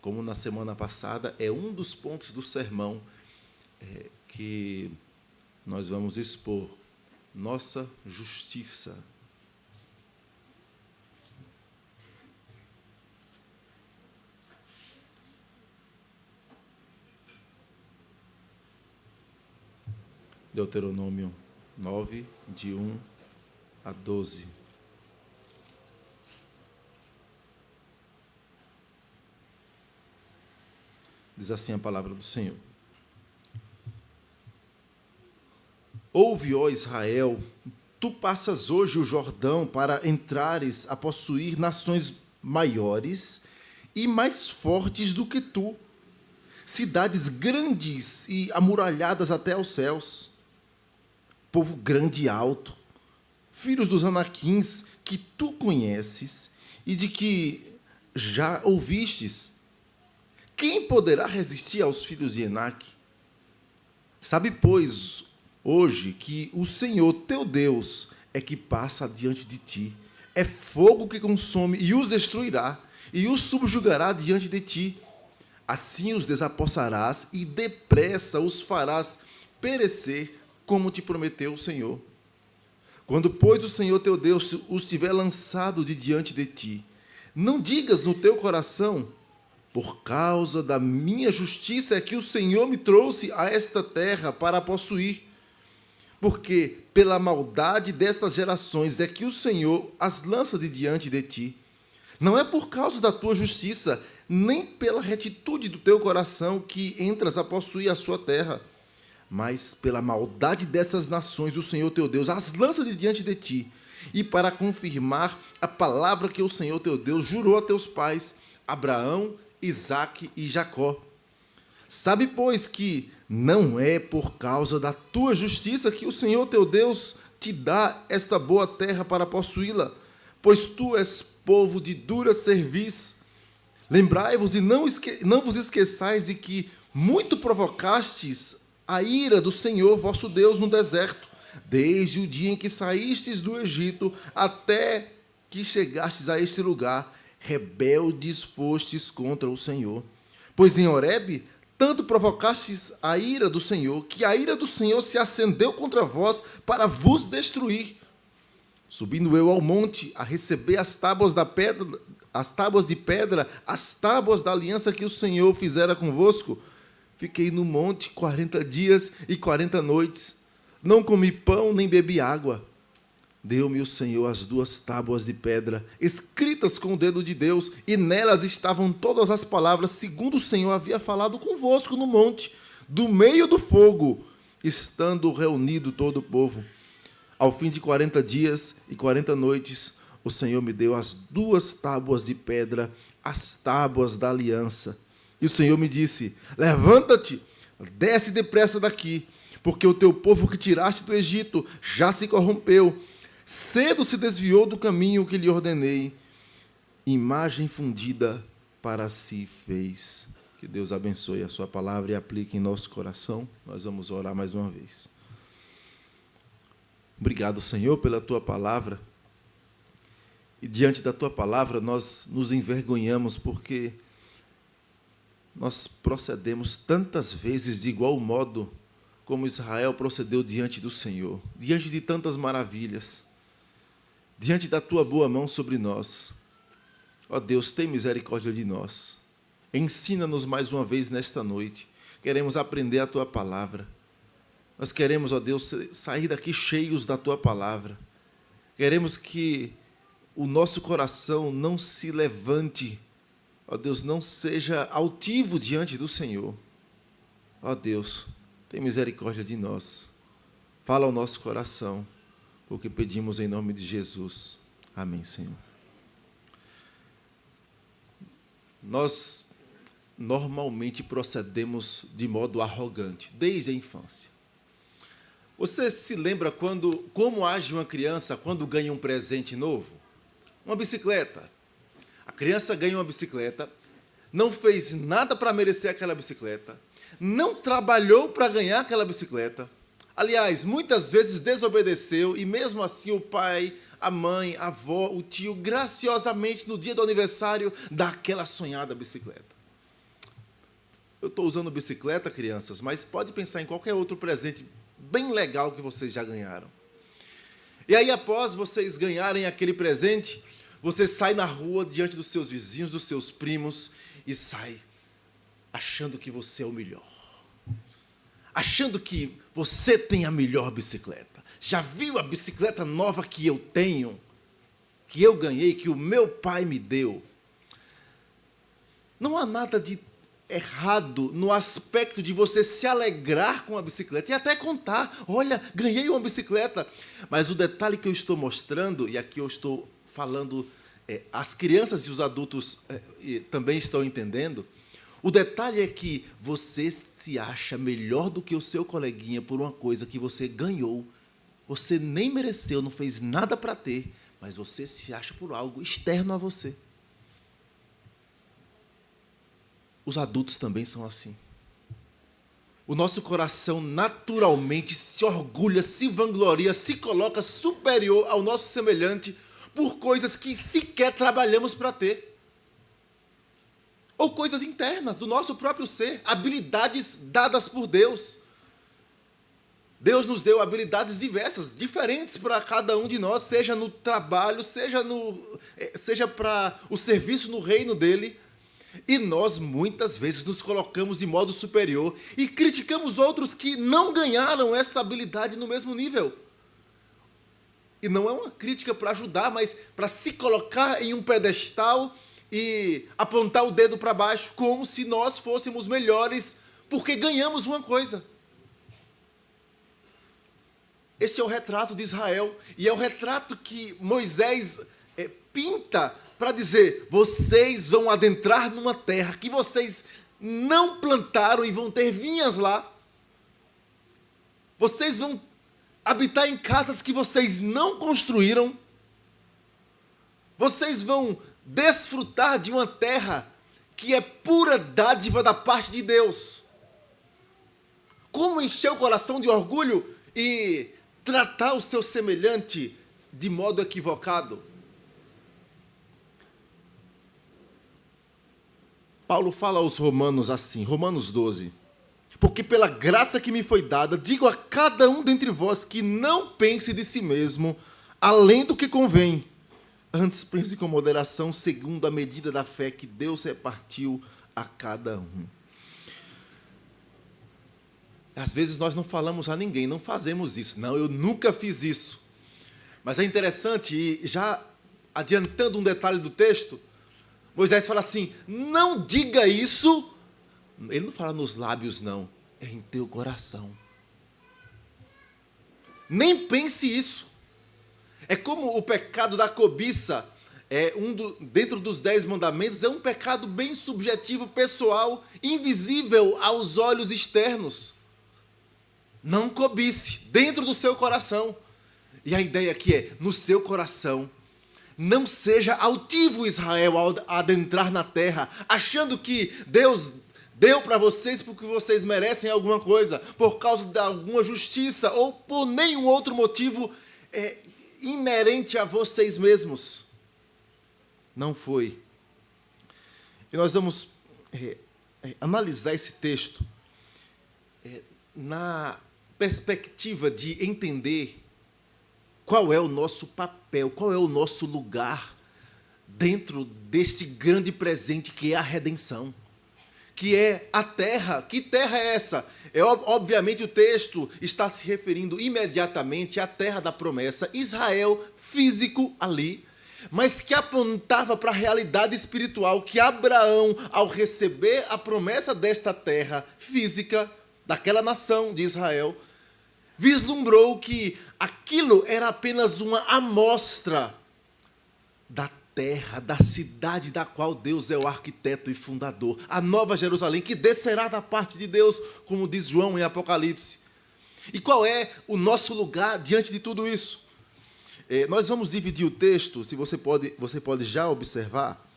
como na semana passada, é um dos pontos do sermão que nós vamos expor. Nossa justiça. Deuteronômio 9, de 1 a 12. Diz assim a palavra do Senhor. Ouve, ó Israel, tu passas hoje o Jordão para entrares a possuir nações maiores e mais fortes do que tu, cidades grandes e amuralhadas até aos céus. Povo grande e alto, filhos dos Anaquins, que tu conheces e de que já ouvistes. Quem poderá resistir aos filhos de Enaque? Sabe, pois, hoje que o Senhor teu Deus é que passa diante de ti. É fogo que consome e os destruirá, e os subjugará diante de ti. Assim os desapossarás e depressa os farás perecer, como te prometeu o Senhor. Quando, pois, o Senhor teu Deus os tiver lançado de diante de ti, não digas no teu coração, por causa da minha justiça é que o Senhor me trouxe a esta terra para possuir. Porque pela maldade destas gerações é que o Senhor as lança de diante de ti. Não é por causa da tua justiça, nem pela retitude do teu coração que entras a possuir a sua terra, mas pela maldade dessas nações o Senhor teu Deus as lança de diante de ti, e para confirmar a palavra que o Senhor teu Deus jurou a teus pais, Abraão, Isaque e Jacó. Sabe, pois, que não é por causa da tua justiça que o Senhor teu Deus te dá esta boa terra para possuí-la, pois tu és povo de dura cerviz. Lembrai-vos e não vos esqueçais de que muito provocastes a ira do Senhor vosso Deus no deserto, desde o dia em que saístes do Egito até que chegastes a este lugar, rebeldes fostes contra o Senhor. Pois em Horebe tanto provocastes a ira do Senhor, que a ira do Senhor se acendeu contra vós para vos destruir. Subindo eu ao monte a receber as tábuas de pedra, as tábuas da aliança que o Senhor fizera convosco, fiquei no monte 40 dias e 40 noites. Não comi pão, nem bebi água. Deu-me o Senhor as 2 tábuas de pedra, escritas com o dedo de Deus, e nelas estavam todas as palavras, segundo o Senhor havia falado convosco no monte, do meio do fogo, estando reunido todo o povo. Ao fim de 40 dias e 40 noites, o Senhor me deu as 2 tábuas de pedra, as tábuas da aliança. E o Senhor me disse, levanta-te, desce depressa daqui, porque o teu povo que tiraste do Egito já se corrompeu, cedo se desviou do caminho que lhe ordenei, imagem fundida para si fez. Que Deus abençoe a sua palavra e aplique em nosso coração. Nós vamos orar mais uma vez. Obrigado, Senhor, pela tua palavra. E diante da tua palavra nós nos envergonhamos porque nós procedemos tantas vezes de igual modo como Israel procedeu diante do Senhor, diante de tantas maravilhas, diante da tua boa mão sobre nós. Ó Deus, tem misericórdia de nós. Ensina-nos mais uma vez nesta noite. Queremos aprender a Tua palavra. Nós queremos, ó Deus, sair daqui cheios da Tua palavra. Queremos que o nosso coração não se levante, ó Deus, não seja altivo diante do Senhor. Ó Deus, tem misericórdia de nós. Fala ao nosso coração, porque pedimos em nome de Jesus. Amém, Senhor. Nós normalmente procedemos de modo arrogante, desde a infância. Você se lembra como age uma criança quando ganha um presente novo? Uma bicicleta. A criança ganha uma bicicleta, não fez nada para merecer aquela bicicleta, não trabalhou para ganhar aquela bicicleta. Aliás, muitas vezes desobedeceu e mesmo assim o pai, a mãe, a avó, o tio, graciosamente no dia do aniversário, dá aquela sonhada bicicleta. Eu estou usando bicicleta, crianças, mas pode pensar em qualquer outro presente bem legal que vocês já ganharam. E aí, após vocês ganharem aquele presente, você sai na rua diante dos seus vizinhos, dos seus primos, e sai achando que você é o melhor. Achando que você tem a melhor bicicleta. Já viu a bicicleta nova que eu tenho? Que eu ganhei, que o meu pai me deu? Não há nada de errado no aspecto de você se alegrar com a bicicleta e até contar, olha, ganhei uma bicicleta. Mas o detalhe que eu estou mostrando, e aqui eu estou falando, as crianças e os adultos também estão entendendo, o detalhe é que você se acha melhor do que o seu coleguinha por uma coisa que você ganhou. Você nem mereceu, não fez nada para ter, mas você se acha por algo externo a você. Os adultos também são assim. O nosso coração naturalmente se orgulha, se vangloria, se coloca superior ao nosso semelhante por coisas que sequer trabalhamos para ter. Ou coisas internas do nosso próprio ser, habilidades dadas por Deus. Deus nos deu habilidades diversas, diferentes para cada um de nós, seja no trabalho, seja para o serviço no reino dele. E nós, muitas vezes, nos colocamos de modo superior e criticamos outros que não ganharam essa habilidade no mesmo nível. E não é uma crítica para ajudar, mas para se colocar em um pedestal e apontar o dedo para baixo, como se nós fôssemos melhores porque ganhamos uma coisa. Esse é o retrato de Israel, e é o retrato que Moisés pinta para dizer, vocês vão adentrar numa terra que vocês não plantaram e vão ter vinhas lá. Vocês vão habitar em casas que vocês não construíram. Vocês vão desfrutar de uma terra que é pura dádiva da parte de Deus. Como encher o coração de orgulho e tratar o seu semelhante de modo equivocado? Paulo fala aos Romanos assim, Romanos 12. Porque pela graça que me foi dada, digo a cada um dentre vós que não pense de si mesmo, além do que convém. Antes pense com moderação, segundo a medida da fé que Deus repartiu a cada um. Às vezes nós não falamos a ninguém, não fazemos isso. Não, eu nunca fiz isso. Mas é interessante, e já adiantando um detalhe do texto, Moisés fala assim, não diga isso. Ele não fala nos lábios, não. É em teu coração. Nem pense isso. É como o pecado da cobiça, dentro dos 10 mandamentos, é um pecado bem subjetivo, pessoal, invisível aos olhos externos. Não cobice, dentro do seu coração. E a ideia aqui é, no seu coração, não seja altivo, Israel, ao adentrar na terra, achando que Deus deu para vocês porque vocês merecem alguma coisa, por causa de alguma justiça ou por nenhum outro motivo inerente a vocês mesmos. Não foi. E nós vamos analisar esse texto na perspectiva de entender qual é o nosso papel, qual é o nosso lugar dentro desse grande presente que é a redenção. que é a terra. Que terra é essa? Obviamente o texto está se referindo imediatamente à terra da promessa, Israel físico ali, mas que apontava para a realidade espiritual que Abraão, ao receber a promessa desta terra física, daquela nação de Israel, vislumbrou que aquilo era apenas uma amostra da terra, da cidade da qual Deus é o arquiteto e fundador, a Nova Jerusalém, que descerá da parte de Deus, como diz João em Apocalipse. E qual é o nosso lugar diante de tudo isso? Nós vamos dividir o texto, se você pode já observar,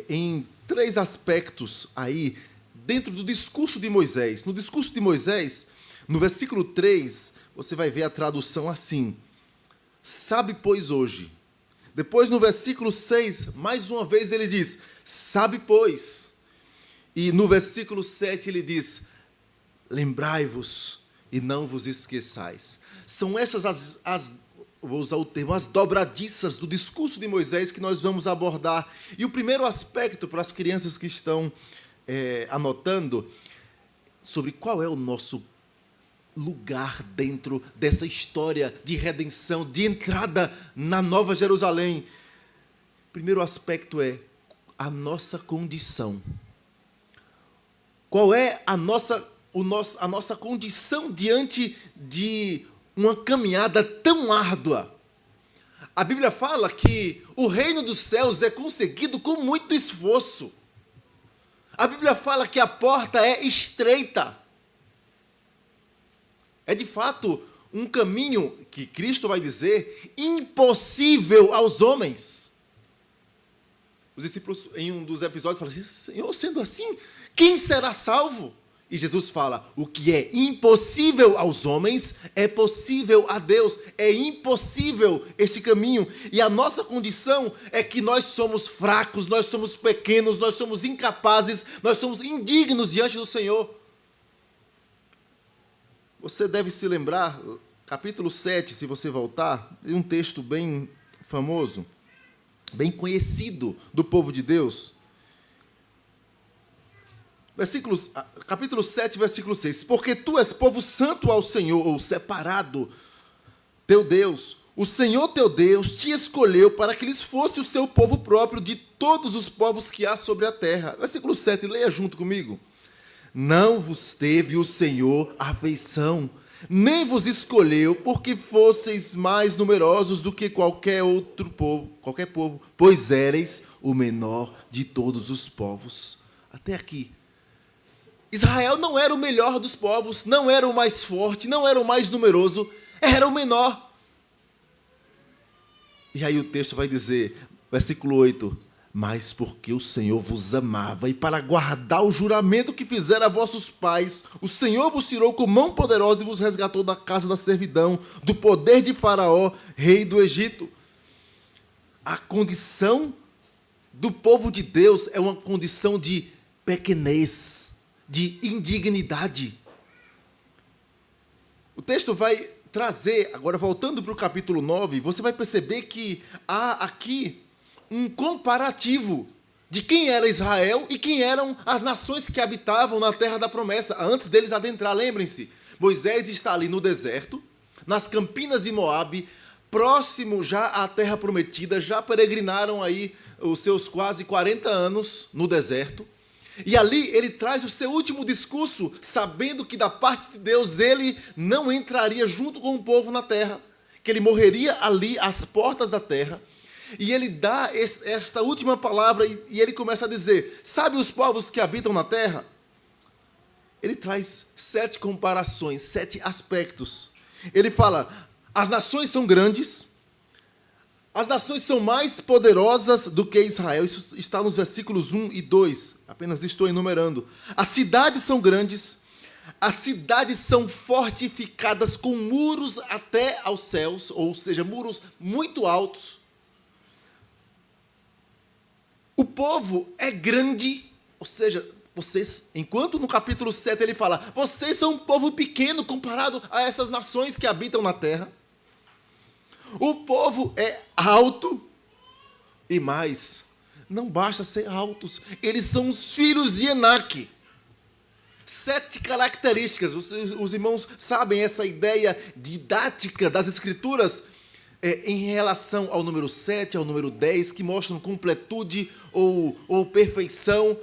em 3 aspectos aí, dentro do discurso de Moisés. No discurso de Moisés, no versículo 3, você vai ver a tradução assim: sabe, pois, hoje. Depois, no versículo 6, mais uma vez ele diz, sabe, pois. E no versículo 7 ele diz, lembrai-vos e não vos esqueçais. São essas vou usar o termo, as dobradiças do discurso de Moisés que nós vamos abordar. E o primeiro aspecto, para as crianças que estão anotando, sobre qual é o nosso lugar dentro dessa história de redenção, de entrada na Nova Jerusalém. Primeiro aspecto é a nossa condição. Qual é a nossa condição diante de uma caminhada tão árdua? A Bíblia fala que o reino dos céus é conseguido com muito esforço. A Bíblia fala que a porta é estreita. É de fato um caminho que Cristo vai dizer impossível aos homens. Os discípulos, em um dos episódios, falam assim: Senhor, sendo assim, quem será salvo? E Jesus fala: o que é impossível aos homens é possível a Deus. É impossível esse caminho. E a nossa condição é que nós somos fracos, nós somos pequenos, nós somos incapazes, nós somos indignos diante do Senhor. Você deve se lembrar, capítulo 7, se você voltar, de um texto bem famoso, bem conhecido do povo de Deus. Capítulo 7, versículo 6. Porque tu és povo santo ao Senhor, ou separado, teu Deus. O Senhor teu Deus te escolheu para que lhes fosse o seu povo próprio de todos os povos que há sobre a terra. Versículo 7, leia junto comigo. Não vos teve o Senhor afeição, nem vos escolheu porque fosseis mais numerosos do que qualquer povo, pois éreis o menor de todos os povos. Até aqui. Israel não era o melhor dos povos, não era o mais forte, não era o mais numeroso, era o menor. E aí o texto vai dizer, versículo 8, mas porque o Senhor vos amava e para guardar o juramento que fizera a vossos pais, o Senhor vos tirou com mão poderosa e vos resgatou da casa da servidão, do poder de Faraó, rei do Egito. A condição do povo de Deus é uma condição de pequenez, de indignidade. O texto vai trazer, agora voltando para o capítulo 9, você vai perceber que há aqui um comparativo de quem era Israel e quem eram as nações que habitavam na terra da promessa, antes deles adentrar. Lembrem-se, Moisés está ali no deserto, nas campinas de Moabe, próximo já à terra prometida, já peregrinaram aí os seus quase 40 anos no deserto, e ali ele traz o seu último discurso, sabendo que da parte de Deus ele não entraria junto com o povo na terra, que ele morreria ali às portas da terra. E ele dá esta última palavra e ele começa a dizer, sabe os povos que habitam na terra? Ele traz 7 comparações, 7 aspectos. Ele fala, as nações são grandes, as nações são mais poderosas do que Israel. Isso está nos versículos 1 e 2, apenas estou enumerando. As cidades são grandes, as cidades são fortificadas com muros até aos céus, ou seja, muros muito altos. O povo é grande, ou seja, vocês, enquanto no capítulo 7 ele fala, vocês são um povo pequeno comparado a essas nações que habitam na terra. O povo é alto e mais, não basta ser altos, eles são os filhos de Enaque. 7 características. Os irmãos sabem essa ideia didática das Escrituras em relação ao número 7, ao número 10, que mostram completude ou perfeição,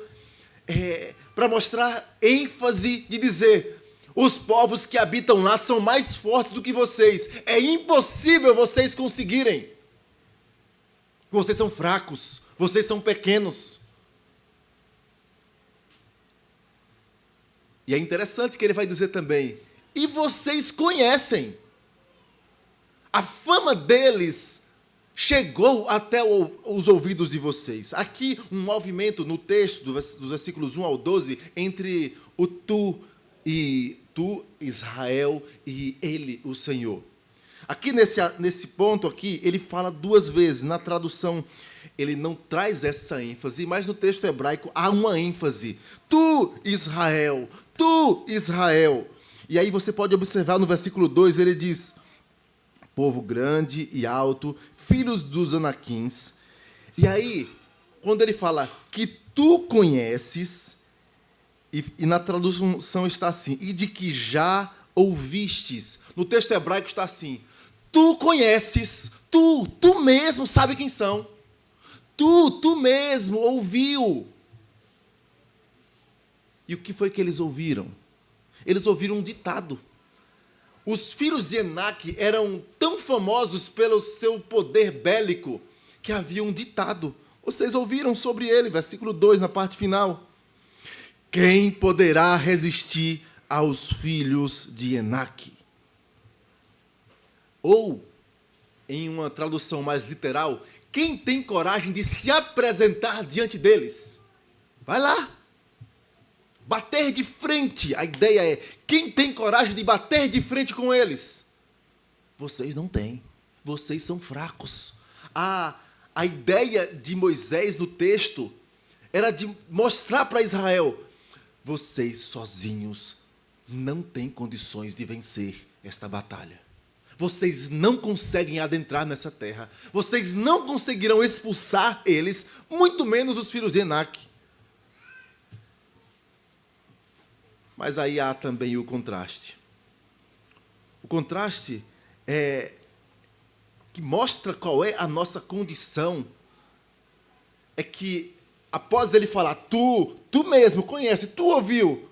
para mostrar ênfase de dizer: os povos que habitam lá são mais fortes do que vocês. É impossível vocês conseguirem. Vocês são fracos, vocês são pequenos. E é interessante que ele vai dizer também: e vocês conhecem. A fama deles chegou até os ouvidos de vocês. Aqui um movimento no texto, dos versículos 1 ao 12, entre o tu, Israel, e ele, o Senhor. Aqui nesse ponto aqui, ele fala 2 vezes. Na tradução, ele não traz essa ênfase, mas no texto hebraico há uma ênfase. Tu, Israel, tu, Israel. E aí você pode observar no versículo 2, ele diz: povo grande e alto, filhos dos Anaquins. E aí, quando ele fala que tu conheces, e na tradução está assim: e de que já ouvistes. No texto hebraico está assim: tu conheces, tu mesmo sabe quem são. Tu mesmo ouviu. E o que foi que eles ouviram? Eles ouviram um ditado. Os filhos de Enaque eram tão famosos pelo seu poder bélico que havia um ditado. Vocês ouviram sobre ele, versículo 2, na parte final. Quem poderá resistir aos filhos de Enaque? Ou, em uma tradução mais literal, quem tem coragem de se apresentar diante deles? Vai lá. Bater de frente. A ideia é: quem tem coragem de bater de frente com eles? Vocês não têm. Vocês são fracos. A ideia de Moisés no texto era de mostrar para Israel: vocês sozinhos não têm condições de vencer esta batalha. Vocês não conseguem adentrar nessa terra. Vocês não conseguirão expulsar eles, muito menos os filhos de Enaque. Mas aí há também o contraste. O contraste é que mostra qual é a nossa condição. É que, após ele falar, tu mesmo conhece, tu ouviu,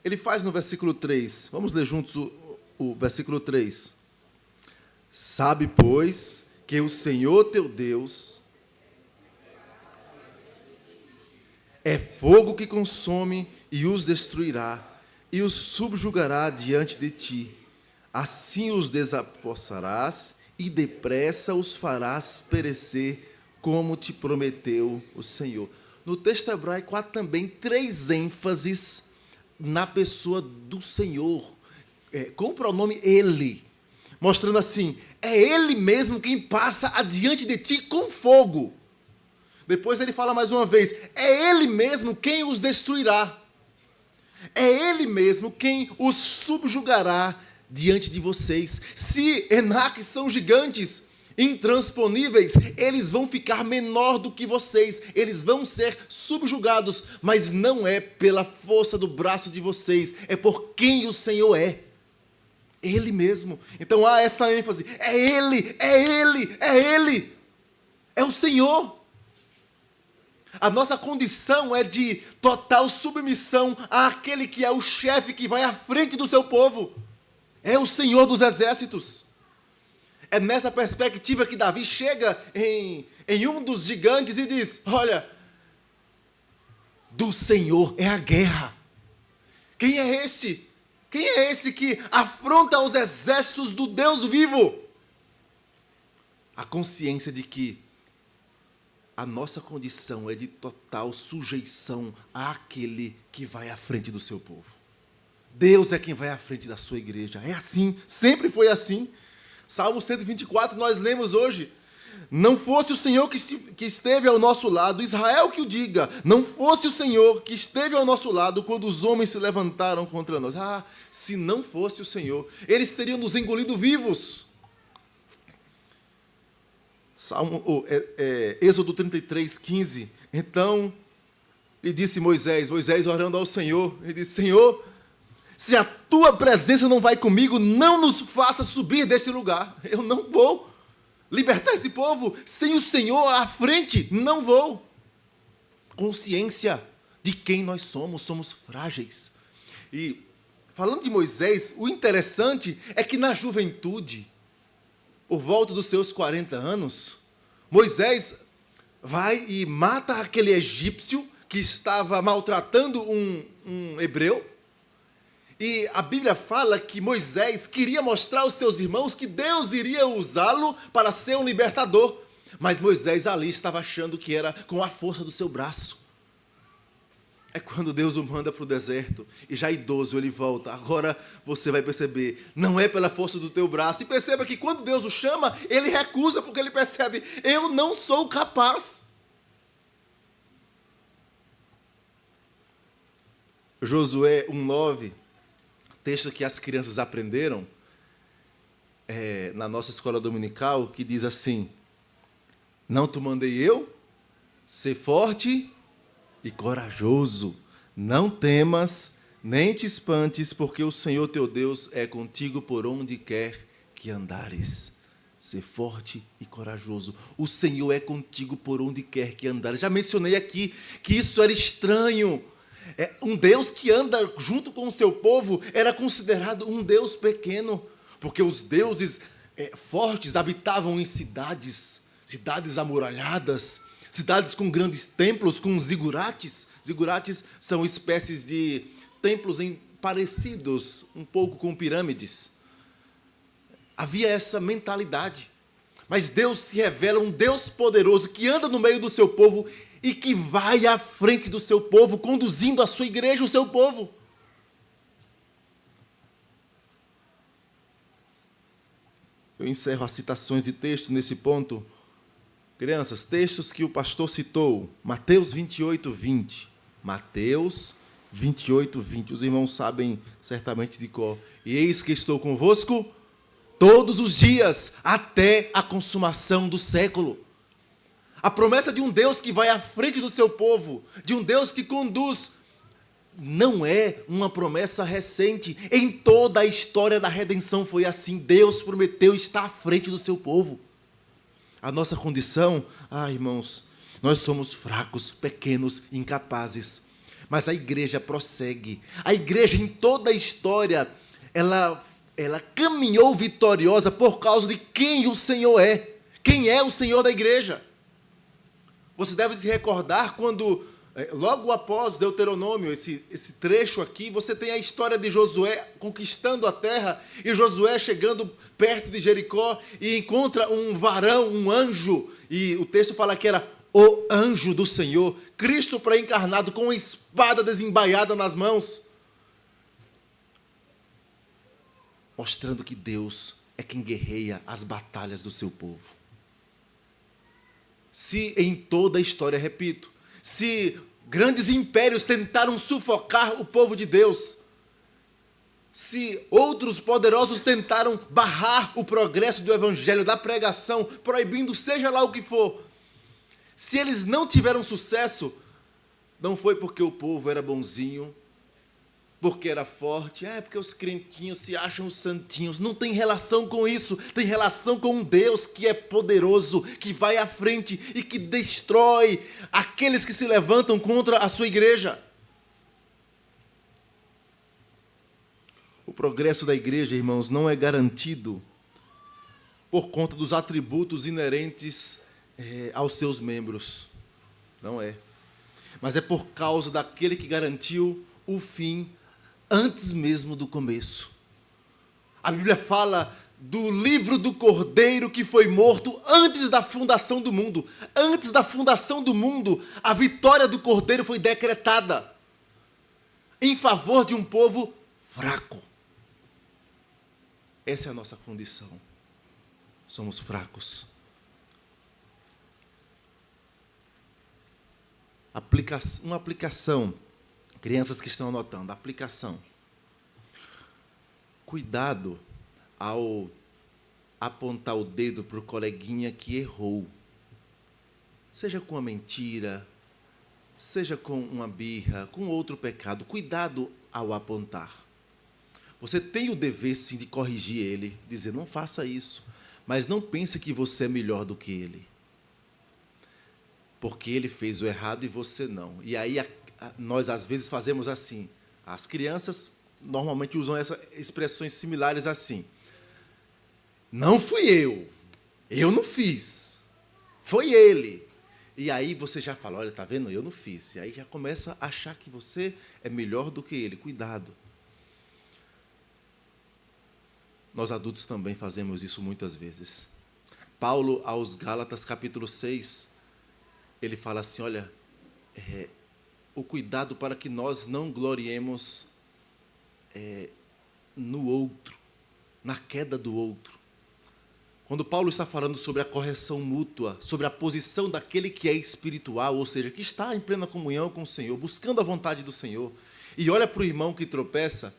ele faz no versículo 3. Vamos ler juntos o versículo 3. Sabe, pois, que o Senhor teu Deus é fogo que consome e os destruirá, e os subjugará diante de ti. Assim os desapossarás, e depressa os farás perecer, como te prometeu o Senhor. No texto hebraico há também 3 ênfases na pessoa do Senhor, com o pronome ele, mostrando assim: é ele mesmo quem passa adiante de ti com fogo. Depois ele fala mais uma vez: é ele mesmo quem os destruirá. É ele mesmo quem os subjugará diante de vocês. Se Enaque são gigantes, intransponíveis, eles vão ficar menor do que vocês. Eles vão ser subjugados, mas não é pela força do braço de vocês, é por quem o Senhor é. Ele mesmo. Então há essa ênfase: é ele, é ele, é ele. É o Senhor. A nossa condição é de total submissão àquele que é o chefe que vai à frente do seu povo. É o Senhor dos exércitos. É nessa perspectiva que Davi chega em um dos gigantes e diz: olha, do Senhor é a guerra. Quem é esse? Quem é esse que afronta os exércitos do Deus vivo? A consciência de que a nossa condição é de total sujeição àquele que vai à frente do seu povo. Deus é quem vai à frente da sua igreja. É assim, sempre foi assim. Salmo 124, nós lemos hoje: não fosse o Senhor que esteve ao nosso lado, Israel que o diga, não fosse o Senhor que esteve ao nosso lado quando os homens se levantaram contra nós. Se não fosse o Senhor, eles teriam nos engolido vivos. Êxodo 33, 15. Então, lhe disse Moisés orando ao Senhor, ele disse: Senhor, se a tua presença não vai comigo, não nos faça subir deste lugar. Eu não vou libertar esse povo sem o Senhor à frente, não vou. Consciência de quem nós somos frágeis. E, falando de Moisés, o interessante é que na juventude, por volta dos seus 40 anos, Moisés vai e mata aquele egípcio que estava maltratando um hebreu. E a Bíblia fala que Moisés queria mostrar aos seus irmãos que Deus iria usá-lo para ser um libertador. Mas Moisés ali estava achando que era com a força do seu braço. É quando Deus o manda para o deserto, e já idoso ele volta. Agora você vai perceber, não é pela força do teu braço. E perceba que quando Deus o chama, ele recusa, porque ele percebe: eu não sou capaz. Josué 1,9, texto que as crianças aprenderam na nossa escola dominical, que diz assim: não te mandei eu? Ser forte e corajoso, não temas, nem te espantes, porque o Senhor teu Deus é contigo por onde quer que andares. Ser forte e corajoso. O Senhor é contigo por onde quer que andares. Já mencionei aqui que isso era estranho. Um Deus que anda junto com o seu povo era considerado um Deus pequeno, porque os deuses fortes habitavam em cidades amuralhadas, cidades com grandes templos, com zigurates. Zigurates são espécies de templos parecidos um pouco com pirâmides. Havia essa mentalidade. Mas Deus se revela um Deus poderoso que anda no meio do seu povo e que vai à frente do seu povo, conduzindo a sua igreja, o seu povo. Eu encerro as citações de texto nesse ponto. Crianças, textos que o pastor citou, Mateus 28, 20. Mateus 28, 20. Os irmãos sabem certamente de cor. E eis que estou convosco todos os dias, até a consumação do século. A promessa de um Deus que vai à frente do seu povo, de um Deus que conduz, não é uma promessa recente. Em toda a história da redenção foi assim. Deus prometeu estar à frente do seu povo. A nossa condição, irmãos, nós somos fracos, pequenos, incapazes. Mas a igreja prossegue. A igreja, em toda a história, ela caminhou vitoriosa por causa de quem o Senhor é. Quem é o Senhor da igreja? Você deve se recordar quando, logo após Deuteronômio, esse trecho aqui, você tem a história de Josué conquistando a terra, e Josué chegando perto de Jericó e encontra um varão, um anjo, e o texto fala que era o anjo do Senhor, Cristo pré-encarnado com uma espada desembaiada nas mãos, mostrando que Deus é quem guerreia as batalhas do seu povo. Se em toda a história, repito, se grandes impérios tentaram sufocar o povo de Deus, se outros poderosos tentaram barrar o progresso do evangelho, da pregação, proibindo seja lá o que for, se eles não tiveram sucesso, não foi porque o povo era bonzinho, porque era forte, porque os crentinhos se acham os santinhos. Não tem relação com isso, tem relação com um Deus que é poderoso, que vai à frente e que destrói aqueles que se levantam contra a sua igreja. O progresso da igreja, irmãos, não é garantido por conta dos atributos inerentes aos seus membros. Não é. Mas é por causa daquele que garantiu o fim antes mesmo do começo. A Bíblia fala do livro do Cordeiro que foi morto antes da fundação do mundo. Antes da fundação do mundo, a vitória do Cordeiro foi decretada em favor de um povo fraco. Essa é a nossa condição. Somos fracos. Uma aplicação. Crianças que estão anotando, aplicação. Cuidado ao apontar o dedo para o coleguinha que errou. Seja com uma mentira, seja com uma birra, com outro pecado. Cuidado ao apontar. Você tem o dever, sim, de corrigir ele, dizer, não faça isso, mas não pense que você é melhor do que ele. Porque ele fez o errado e você não. E aí nós, às vezes, fazemos assim. As crianças normalmente usam essas expressões similares assim. Não fui eu não fiz, foi ele. E aí você já fala, olha, está vendo, eu não fiz. E aí já começa a achar que você é melhor do que ele. Cuidado. Nós adultos também fazemos isso muitas vezes. Paulo, aos Gálatas, capítulo 6, ele fala assim, olha, o cuidado para que nós não gloriemos no outro, na queda do outro. Quando Paulo está falando sobre a correção mútua, sobre a posição daquele que é espiritual, ou seja, que está em plena comunhão com o Senhor, buscando a vontade do Senhor, e olha para o irmão que tropeça,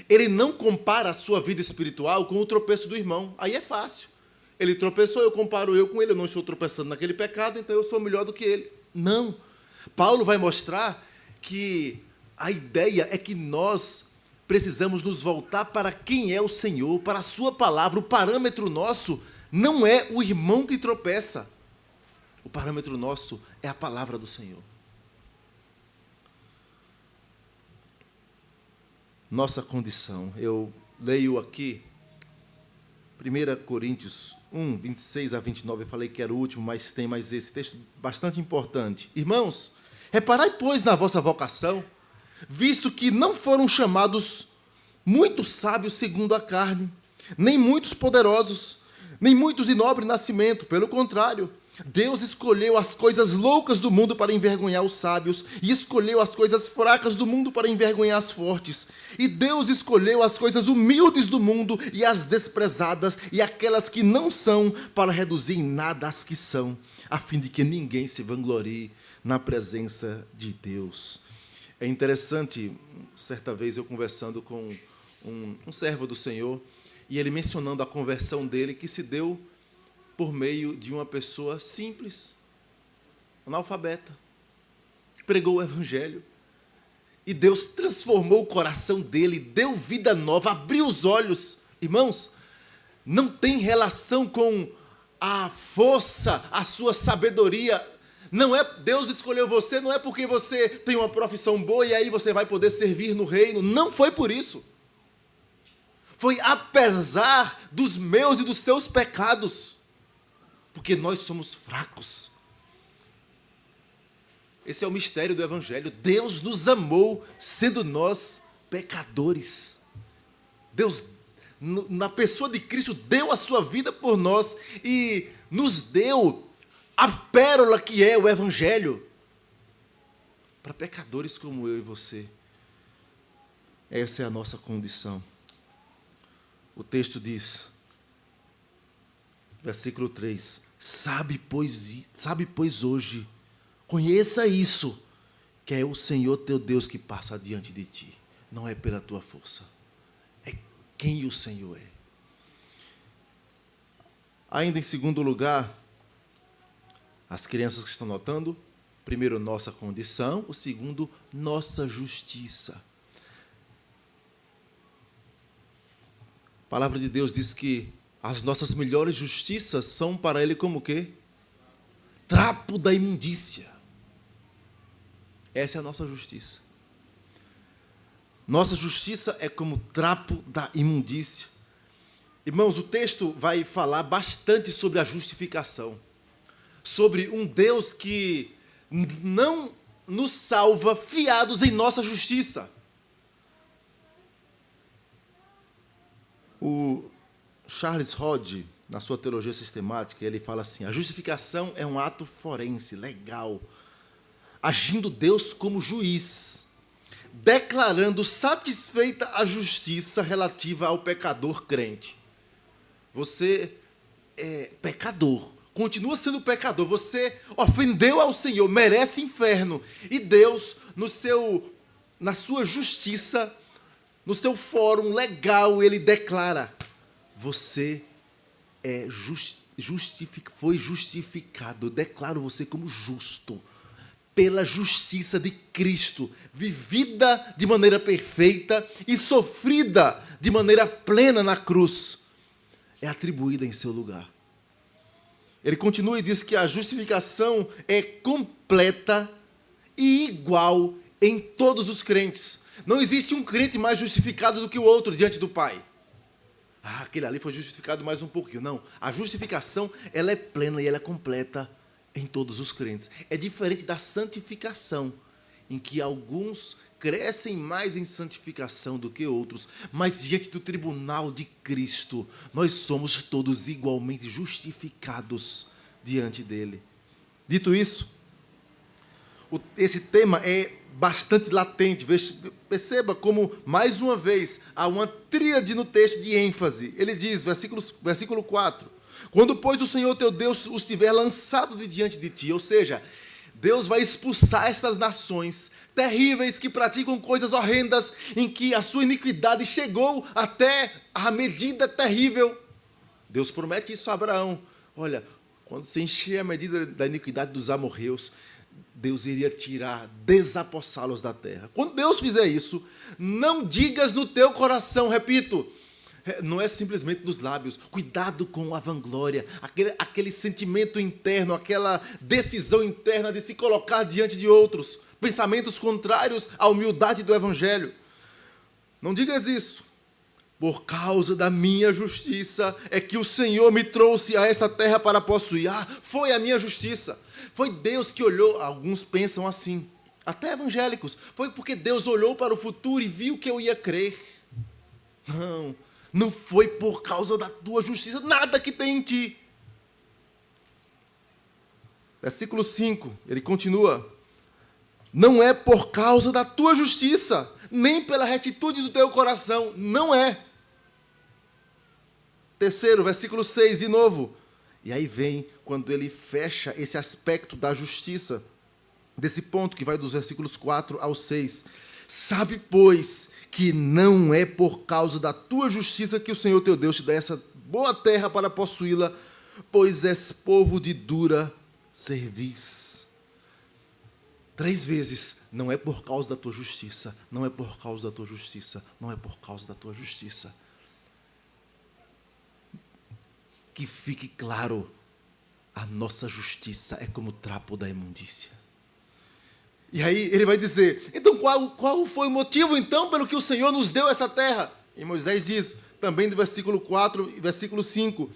ele não compara a sua vida espiritual com o tropeço do irmão. Aí é fácil. Ele tropeçou, eu comparo eu com ele, eu não estou tropeçando naquele pecado, então eu sou melhor do que ele. Não. Paulo vai mostrar que a ideia é que nós precisamos nos voltar para quem é o Senhor, para a sua palavra. O parâmetro nosso não é o irmão que tropeça. O parâmetro nosso é a palavra do Senhor. Nossa condição. Eu leio aqui 1 Coríntios 1, 26 a 29. Eu falei que era o último, mas tem mais esse texto bastante importante. Irmãos, reparai, pois, na vossa vocação, visto que não foram chamados muitos sábios segundo a carne, nem muitos poderosos, nem muitos de nobre nascimento. Pelo contrário, Deus escolheu as coisas loucas do mundo para envergonhar os sábios, e escolheu as coisas fracas do mundo para envergonhar as fortes. E Deus escolheu as coisas humildes do mundo e as desprezadas, e aquelas que não são, para reduzir em nada as que são, a fim de que ninguém se vanglorie na presença de Deus. É interessante, certa vez eu conversando com um servo do Senhor, e ele mencionando a conversão dele, que se deu por meio de uma pessoa simples, analfabeta, que pregou o Evangelho, e Deus transformou o coração dele, deu vida nova, abriu os olhos. Irmãos, não tem relação com a força, a sua sabedoria. Não é, Deus escolheu você, não é porque você tem uma profissão boa e aí você vai poder servir no reino. Não foi por isso. Foi apesar dos meus e dos seus pecados. Porque nós somos fracos. Esse é o mistério do Evangelho. Deus nos amou sendo nós pecadores. Deus, na pessoa de Cristo, deu a sua vida por nós e nos deu a pérola que é o Evangelho para pecadores como eu e você. Essa é a nossa condição. O texto diz, versículo 3, sabe, pois hoje, conheça isso, que é o Senhor teu Deus que passa diante de ti. Não é pela tua força, é quem o Senhor é. Ainda em segundo lugar, as crianças que estão notando, primeiro, nossa condição, o segundo, nossa justiça. A palavra de Deus diz que as nossas melhores justiças são para Ele como o quê? Trapo da imundícia. Essa é a nossa justiça. Nossa justiça é como trapo da imundícia. Irmãos, o texto vai falar bastante sobre a justificação. Sobre um Deus que não nos salva fiados em nossa justiça. O Charles Hodge, na sua teologia sistemática, ele fala assim, a justificação é um ato forense, legal, agindo Deus como juiz, declarando satisfeita a justiça relativa ao pecador crente. Você é pecador, continua sendo pecador, você ofendeu ao Senhor, merece inferno, e Deus, na sua justiça, no seu fórum legal, ele declara, você foi justificado. Eu declaro você como justo pela justiça de Cristo, vivida de maneira perfeita e sofrida de maneira plena na cruz, é atribuída em seu lugar. Ele continua e diz que a justificação é completa e igual em todos os crentes. Não existe um crente mais justificado do que o outro diante do Pai. Aquele ali foi justificado mais um pouquinho. Não, a justificação ela é plena e ela é completa em todos os crentes. É diferente da santificação, em que alguns crescem mais em santificação do que outros, mas diante do tribunal de Cristo, nós somos todos igualmente justificados diante dele. Dito isso, esse tema é bastante latente. Perceba como, mais uma vez, há uma tríade no texto de ênfase. Ele diz, versículo 4, quando, pois, o Senhor teu Deus os tiver lançado de diante de ti, ou seja, Deus vai expulsar estas nações terríveis que praticam coisas horrendas, em que a sua iniquidade chegou até a medida terrível. Deus promete isso a Abraão. Olha, quando se encher a medida da iniquidade dos amorreus, Deus iria tirar, desapossá-los da terra. Quando Deus fizer isso, não digas no teu coração, repito, não é simplesmente nos lábios, cuidado com a vanglória, aquele sentimento interno, aquela decisão interna de se colocar diante de outros, pensamentos contrários à humildade do Evangelho. Não digas isso. Por causa da minha justiça é que o Senhor me trouxe a esta terra para possuir. Foi a minha justiça. Foi Deus que olhou. Alguns pensam assim, até evangélicos. Foi porque Deus olhou para o futuro e viu que eu ia crer. Não foi por causa da tua justiça, nada que tem em ti. Versículo 5, ele continua. Não é por causa da tua justiça, nem pela retitude do teu coração, não é. Terceiro, versículo 6, de novo. E aí vem quando ele fecha esse aspecto da justiça, desse ponto que vai dos versículos 4 ao 6. Sabe, pois, que não é por causa da tua justiça que o Senhor teu Deus te dá essa boa terra para possuí-la, pois és povo de dura cerviz. 3 vezes, não é por causa da tua justiça, não é por causa da tua justiça, não é por causa da tua justiça. Que fique claro, a nossa justiça é como o trapo da imundícia. E aí ele vai dizer, então qual foi o motivo então pelo que o Senhor nos deu essa terra? E Moisés diz, também do versículo 4 e versículo 5,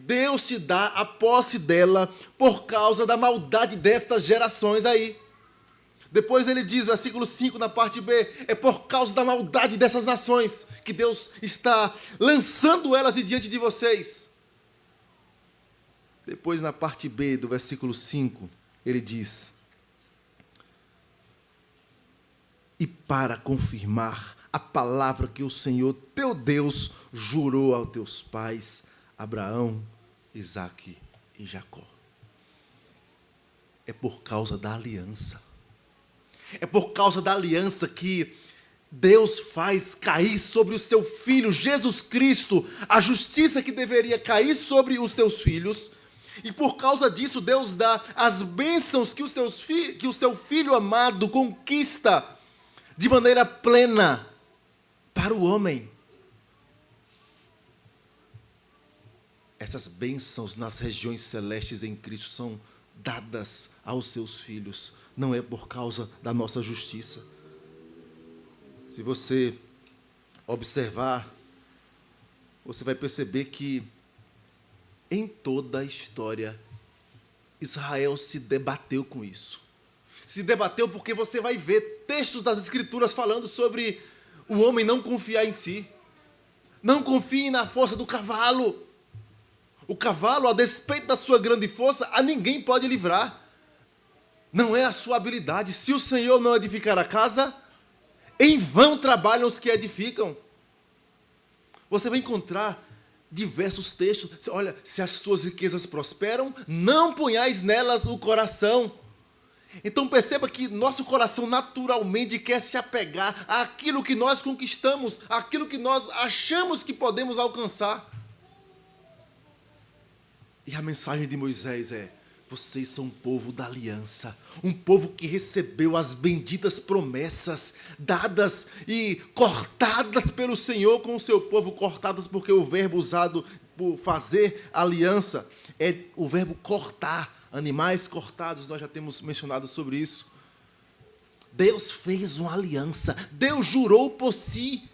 Deus te dá a posse dela por causa da maldade destas gerações aí. Depois ele diz, versículo 5, na parte B, é por causa da maldade dessas nações que Deus está lançando elas de diante de vocês. Depois, na parte B do versículo 5, ele diz, e para confirmar a palavra que o Senhor teu Deus jurou aos teus pais, Abraão, Isaque e Jacó. É por causa da aliança. É por causa da aliança que Deus faz cair sobre o seu Filho, Jesus Cristo, a justiça que deveria cair sobre os seus filhos. E por causa disso, Deus dá as bênçãos que o seu Filho amado conquista de maneira plena para o homem. Essas bênçãos nas regiões celestes em Cristo são dadas aos seus filhos. Não é por causa da nossa justiça. Se você observar, você vai perceber que em toda a história, Israel se debateu com isso. Se debateu porque você vai ver textos das Escrituras falando sobre o homem não confiar em si. Não confie na força do cavalo. O cavalo, a despeito da sua grande força, a ninguém pode livrar. Não é a sua habilidade. Se o Senhor não edificar a casa, em vão trabalham os que edificam. Você vai encontrar diversos textos. Olha, se as tuas riquezas prosperam, não ponhais nelas o coração. Então perceba que nosso coração naturalmente quer se apegar àquilo que nós conquistamos, àquilo que nós achamos que podemos alcançar. E a mensagem de Moisés é: vocês são um povo da aliança, um povo que recebeu as benditas promessas dadas e cortadas pelo Senhor com o seu povo, cortadas porque o verbo usado por fazer aliança é o verbo cortar, animais cortados, nós já temos mencionado sobre isso. Deus fez uma aliança, Deus jurou por si.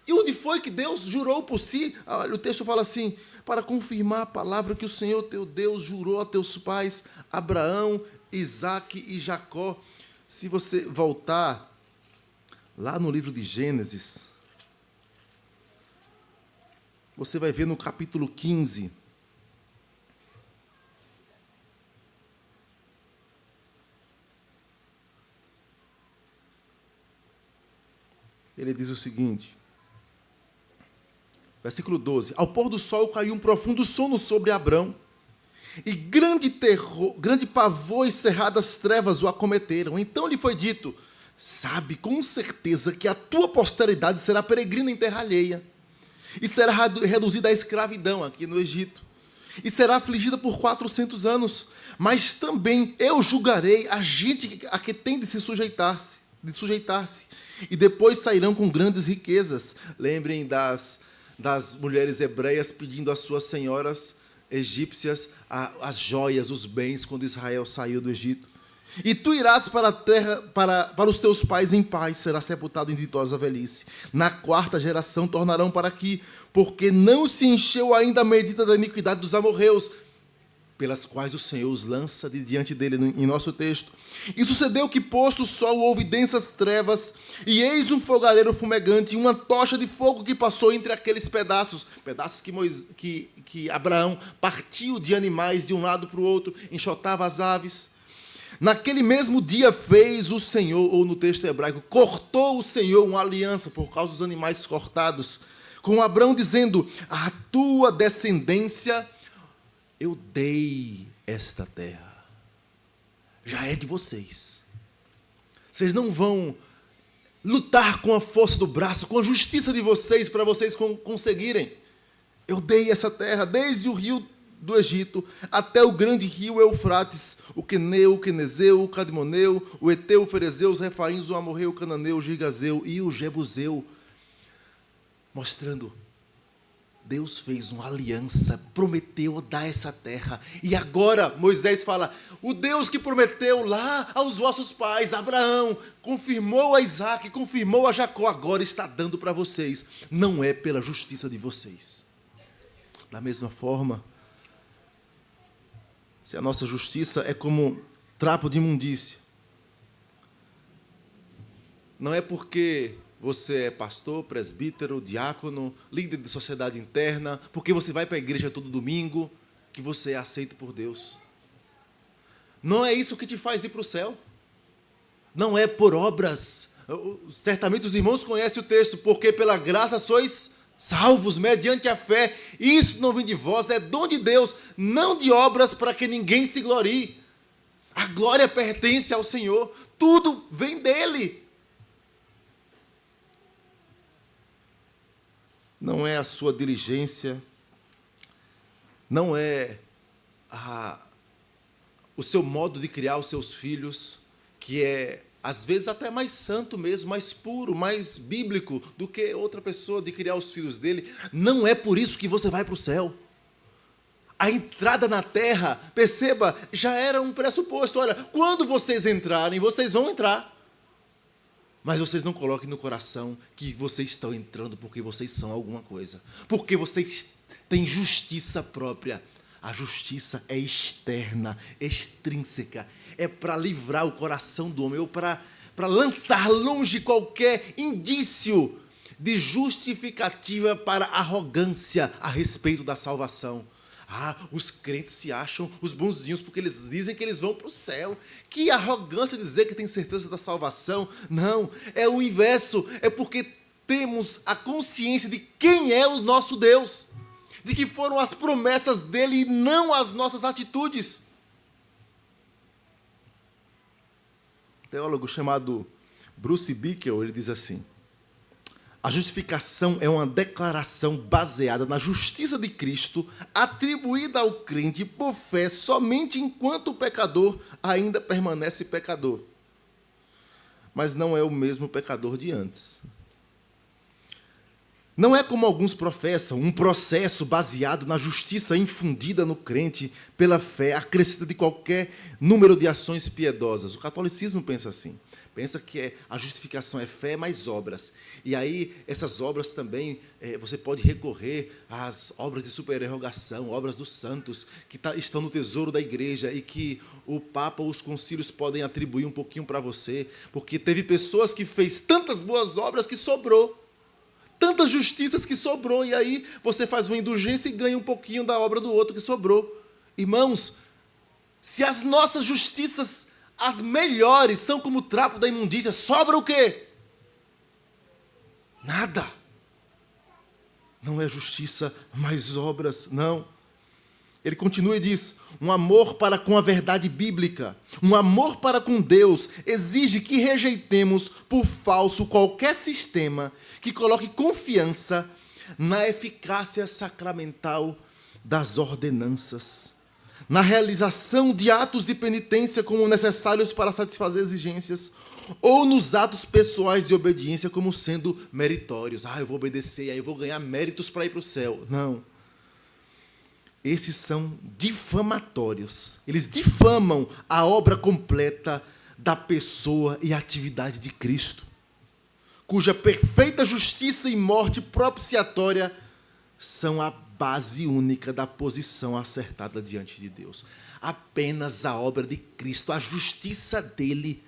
E onde foi que Deus jurou por si? Olha, o texto fala assim: para confirmar a palavra que o Senhor teu Deus jurou a teus pais, Abraão, Isaque e Jacó. Se você voltar lá no livro de Gênesis, você vai ver no capítulo 15. Ele diz o seguinte, versículo 12: ao pôr do sol caiu um profundo sono sobre Abrão, e grande terror, grande pavor e cerradas trevas o acometeram. Então lhe foi dito: sabe com certeza que a tua posteridade será peregrina em terra alheia, e será reduzida à escravidão aqui no Egito, e será afligida por 400 anos. Mas também eu julgarei a gente a que tem de se sujeitar-se, e depois sairão com grandes riquezas. Lembrem das mulheres hebreias pedindo às suas senhoras egípcias as joias, os bens, quando Israel saiu do Egito. E tu irás para a terra, para os teus pais em paz, será sepultado em ditosa velhice. Na 4ª geração tornarão para aqui, porque não se encheu ainda a medida da iniquidade dos amorreus, pelas quais o Senhor os lança de diante dele, em nosso texto. E sucedeu que, posto o sol, houve densas trevas, e eis um fogareiro fumegante, e uma tocha de fogo que passou entre aqueles pedaços que Abraão partiu de animais de um lado para o outro, enxotava as aves. Naquele mesmo dia fez o Senhor, ou no texto hebraico, cortou o Senhor uma aliança por causa dos animais cortados, com Abraão dizendo: a tua descendência eu dei esta terra, já é de vocês. Vocês não vão lutar com a força do braço, com a justiça de vocês, para vocês conseguirem. Eu dei essa terra, desde o rio do Egito até o grande rio Eufrates, o Queneu, o Quenezeu, o Cadmoneu, o Eteu, o Ferezeu, os Refaíns, o Amorreu, o Cananeu, o Girgazeu e o Jebuseu, mostrando: Deus fez uma aliança, prometeu dar essa terra. E agora Moisés fala: o Deus que prometeu lá aos vossos pais, Abraão, confirmou a Isaque, confirmou a Jacó, agora está dando para vocês. Não é pela justiça de vocês. Da mesma forma, se a nossa justiça é como trapo de imundícia, não é porque você é pastor, presbítero, diácono, líder de sociedade interna, porque você vai para a igreja todo domingo, que você é aceito por Deus. Não é isso que te faz ir para o céu. Não é por obras. Certamente os irmãos conhecem o texto: porque pela graça sois salvos, mediante a fé. Isso não vem de vós, é dom de Deus, não de obras para que ninguém se glorie. A glória pertence ao Senhor, tudo vem dele. Não é a sua diligência, não é o seu modo de criar os seus filhos, que é, às vezes, até mais santo mesmo, mais puro, mais bíblico do que outra pessoa de criar os filhos dele. Não é por isso que você vai para o céu. A entrada na terra, perceba, já era um pressuposto. Olha, quando vocês entrarem, vocês vão entrar. Mas vocês não coloquem no coração que vocês estão entrando porque vocês são alguma coisa. Porque vocês têm justiça própria. A justiça é externa, extrínseca. É para livrar o coração do homem, ou para lançar longe qualquer indício de justificativa para arrogância a respeito da salvação. Os crentes se acham os bonzinhos porque eles dizem que eles vão para o céu. Que arrogância dizer que tem certeza da salvação. Não, é o inverso. É porque temos a consciência de quem é o nosso Deus, de que foram as promessas dele e não as nossas atitudes. Um teólogo chamado Bruce Bickle, ele diz assim: A justificação é uma declaração baseada na justiça de Cristo, atribuída ao crente por fé somente enquanto o pecador ainda permanece pecador. Mas não é o mesmo pecador de antes. Não é como alguns professam, um processo baseado na justiça infundida no crente pela fé, acrescida de qualquer número de ações piedosas. O catolicismo pensa assim. Pensa que a justificação é fé mais obras. E aí, essas obras também, você pode recorrer às obras de supererrogação, obras dos santos, que estão no tesouro da igreja e que o Papa ou os concílios podem atribuir um pouquinho para você, porque teve pessoas que fez tantas boas obras que sobrou, tantas justiças que sobrou, e aí você faz uma indulgência e ganha um pouquinho da obra do outro que sobrou. Irmãos, se as nossas justiças, as melhores, são como o trapo da imundícia, sobra o quê? Nada. Não é justiça, mais obras, não. Ele continua e diz: um amor para com a verdade bíblica, um amor para com Deus, exige que rejeitemos por falso qualquer sistema que coloque confiança na eficácia sacramental das ordenanças, na realização de atos de penitência como necessários para satisfazer exigências, ou nos atos pessoais de obediência como sendo meritórios. Eu vou obedecer, aí eu vou ganhar méritos para ir para o céu. Não. Esses são difamatórios. Eles difamam a obra completa da pessoa e atividade de Cristo, cuja perfeita justiça e morte propiciatória são a base única da posição acertada diante de Deus. Apenas a obra de Cristo, a justiça dele,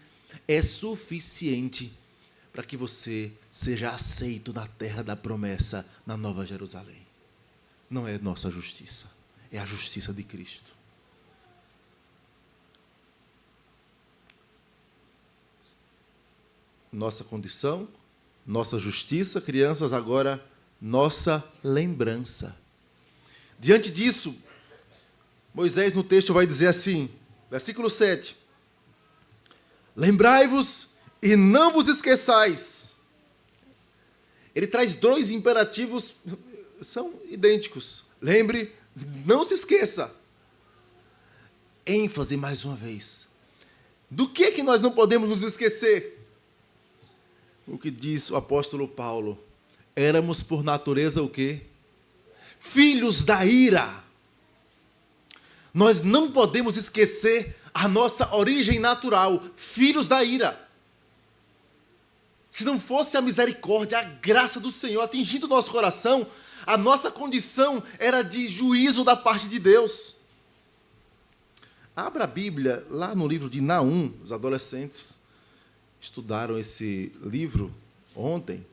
é suficiente para que você seja aceito na terra da promessa, na Nova Jerusalém. Não é nossa justiça, é a justiça de Cristo. Nossa condição, nossa justiça, crianças, agora nossa lembrança. Diante disso, Moisés no texto vai dizer assim, versículo 7, lembrai-vos e não vos esqueçais. Ele traz dois imperativos, são idênticos. Lembre, não se esqueça. ênfase mais uma vez. Do que nós não podemos nos esquecer? O que diz o apóstolo Paulo: éramos por natureza o quê? Filhos da ira. Nós não podemos esquecer a nossa origem natural, filhos da ira. Se não fosse a misericórdia, a graça do Senhor atingindo o nosso coração, a nossa condição era de juízo da parte de Deus. Abra a Bíblia lá no livro de Naum. Os adolescentes estudaram esse livro ontem.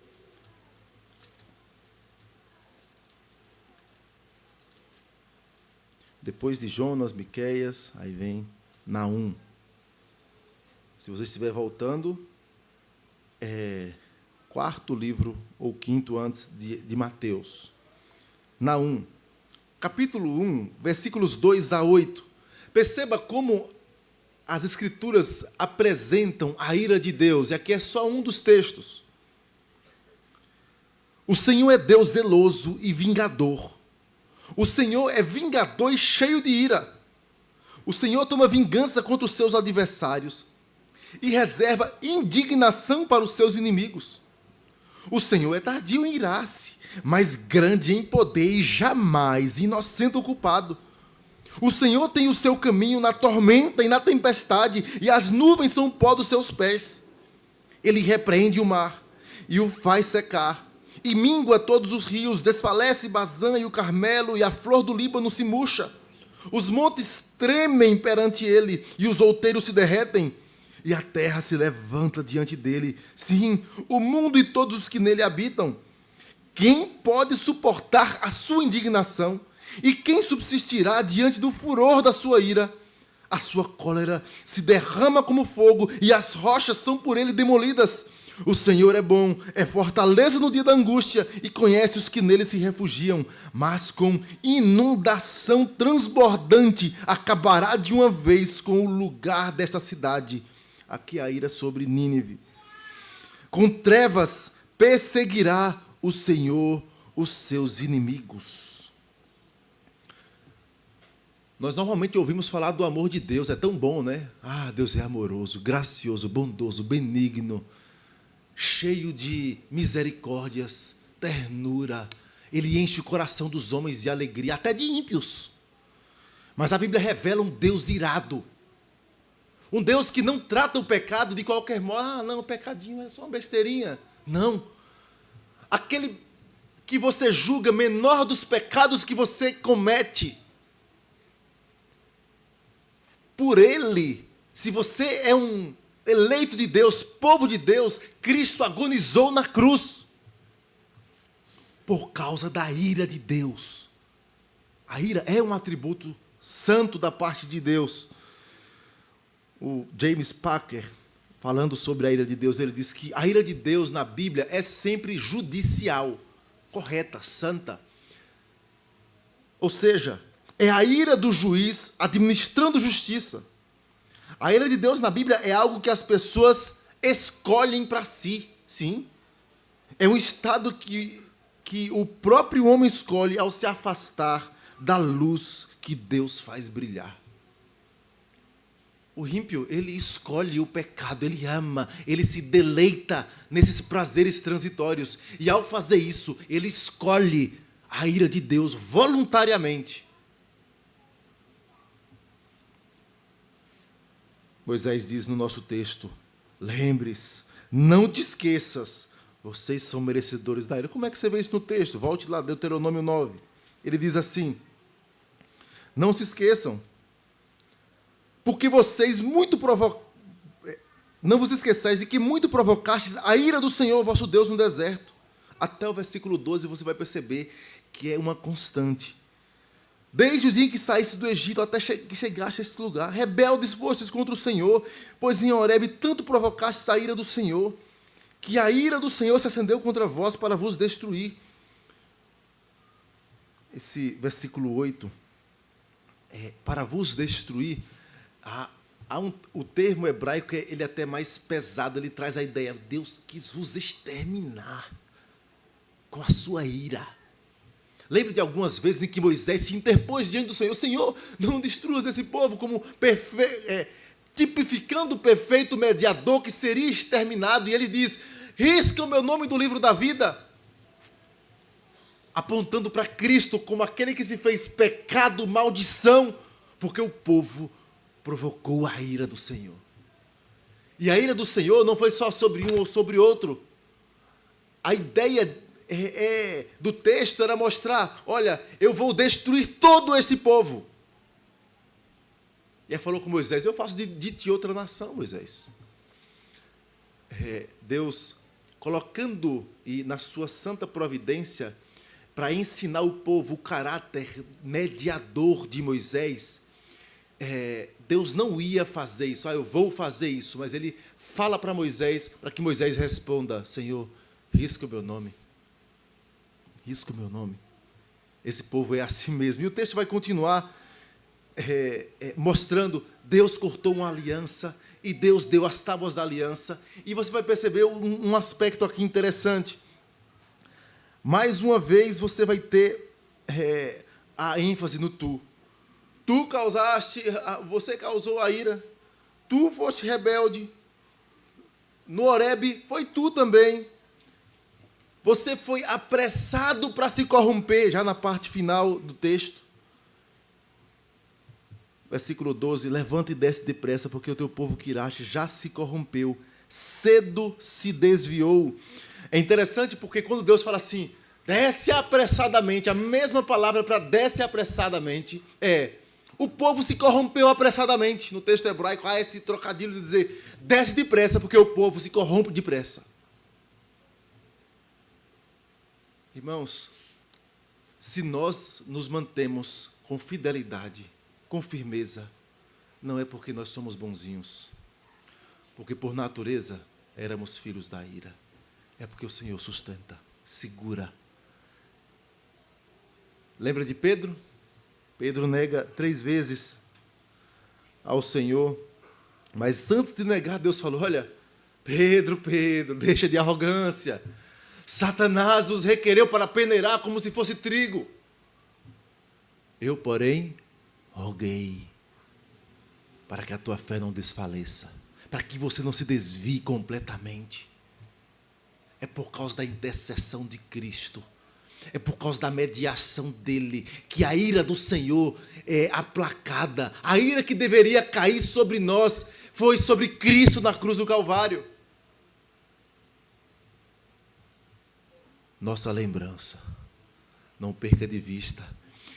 Depois de Jonas, Miqueias, aí vem Naum. Se você estiver voltando, quarto livro ou quinto antes de Mateus. Naum, capítulo 1, versículos 2 a 8. Perceba como as Escrituras apresentam a ira de Deus, e aqui é só um dos textos. O Senhor é Deus zeloso e vingador. O Senhor é vingador e cheio de ira. O Senhor toma vingança contra os seus adversários e reserva indignação para os seus inimigos. O Senhor é tardio em irar-se, mas grande em poder e jamais inocente ou culpado. O Senhor tem o seu caminho na tormenta e na tempestade, e as nuvens são o pó dos seus pés. Ele repreende o mar e o faz secar, e mingua todos os rios, desfalece Bazã e o Carmelo, e a flor do Líbano se murcha. Os montes tremem perante ele, e os outeiros se derretem, e a terra se levanta diante dele. Sim, o mundo e todos os que nele habitam. Quem pode suportar a sua indignação? E quem subsistirá diante do furor da sua ira? A sua cólera se derrama como fogo, e as rochas são por ele demolidas. O Senhor é bom, é fortaleza no dia da angústia, e conhece os que nele se refugiam. Mas com inundação transbordante acabará de uma vez com o lugar dessa cidade. Aqui a ira sobre Nínive. Com trevas perseguirá o Senhor os seus inimigos. Nós normalmente ouvimos falar do amor de Deus, é tão bom, né? Ah, Deus é amoroso, gracioso, bondoso, benigno, cheio de misericórdias, ternura. Ele enche o coração dos homens de alegria, até de ímpios. Mas a Bíblia revela um Deus irado. Um Deus que não trata o pecado de qualquer modo. Ah, não, o pecadinho é só uma besteirinha. Não. Aquele que você julga menor dos pecados que você comete. Por ele, se você é um eleito de Deus, povo de Deus, Cristo agonizou na cruz. Por causa da ira de Deus. A ira é um atributo santo da parte de Deus. O James Packer, falando sobre a ira de Deus, ele diz que a ira de Deus na Bíblia é sempre judicial, correta, santa. Ou seja, é a ira do juiz administrando justiça. A ira de Deus na Bíblia é algo que as pessoas escolhem para si. Sim. É um estado que o próprio homem escolhe ao se afastar da luz que Deus faz brilhar. O ímpio, ele escolhe o pecado, ele ama, ele se deleita nesses prazeres transitórios. E ao fazer isso, ele escolhe a ira de Deus voluntariamente. Moisés diz no nosso texto, lembre-se, não te esqueças, vocês são merecedores da ira. Como é que você vê isso no texto? Volte lá, Deuteronômio 9. Ele diz assim, não se esqueçam, porque vocês não vos esqueçais de que muito provocastes a ira do Senhor, vosso Deus, no deserto. Até o versículo 12 você vai perceber que é uma constante. Desde o dia em que saísse do Egito até que chegaste a este lugar, rebeldes fostes contra o Senhor, pois em Horebe tanto provocastes a ira do Senhor, que a ira do Senhor se acendeu contra vós para vos destruir. Esse versículo 8, para vos destruir, o termo hebraico ele é até mais pesado, ele traz a ideia, Deus quis vos exterminar com a sua ira. Lembra de algumas vezes em que Moisés se interpôs diante do Senhor, Senhor, não destruas esse povo, como tipificando o perfeito mediador que seria exterminado, e ele diz, risca o meu nome do livro da vida, apontando para Cristo como aquele que se fez pecado, maldição, porque o povo provocou a ira do Senhor. E a ira do Senhor não foi só sobre um ou sobre outro. A ideia do texto era mostrar, olha, eu vou destruir todo este povo. E ele falou com Moisés, eu faço de ti outra nação, Moisés. Deus colocando na sua santa providência para ensinar o povo o caráter mediador de Moisés, Deus não ia fazer isso, eu vou fazer isso, mas ele fala para Moisés, para que Moisés responda, Senhor, risca o meu nome. Risca o meu nome. Esse povo é assim mesmo. E o texto vai continuar mostrando, Deus cortou uma aliança e Deus deu as tábuas da aliança. E você vai perceber um aspecto aqui interessante. Mais uma vez você vai ter a ênfase no tu. Você causou a ira, tu foste rebelde, no Horebe foi tu também, você foi apressado para se corromper, já na parte final do texto, versículo 12, levanta e desce depressa, porque o teu povo que iraste já se corrompeu, cedo se desviou. É interessante porque quando Deus fala assim, desce apressadamente, a mesma palavra para desce apressadamente o povo se corrompeu apressadamente. No texto hebraico há esse trocadilho de dizer, desce depressa, porque o povo se corrompe depressa. Irmãos, se nós nos mantemos com fidelidade, com firmeza, não é porque nós somos bonzinhos, porque por natureza éramos filhos da ira, é porque o Senhor sustenta, segura. Lembra de Pedro? Pedro nega 3 vezes ao Senhor, mas antes de negar, Deus falou, olha, Pedro, deixa de arrogância, Satanás os requereu para peneirar como se fosse trigo. Eu, porém, roguei para que a tua fé não desfaleça, para que você não se desvie completamente. É por causa da intercessão de Cristo, é por causa da mediação dele, que a ira do Senhor é aplacada. A ira que deveria cair sobre nós foi sobre Cristo na cruz do Calvário. Nossa lembrança, não perca de vista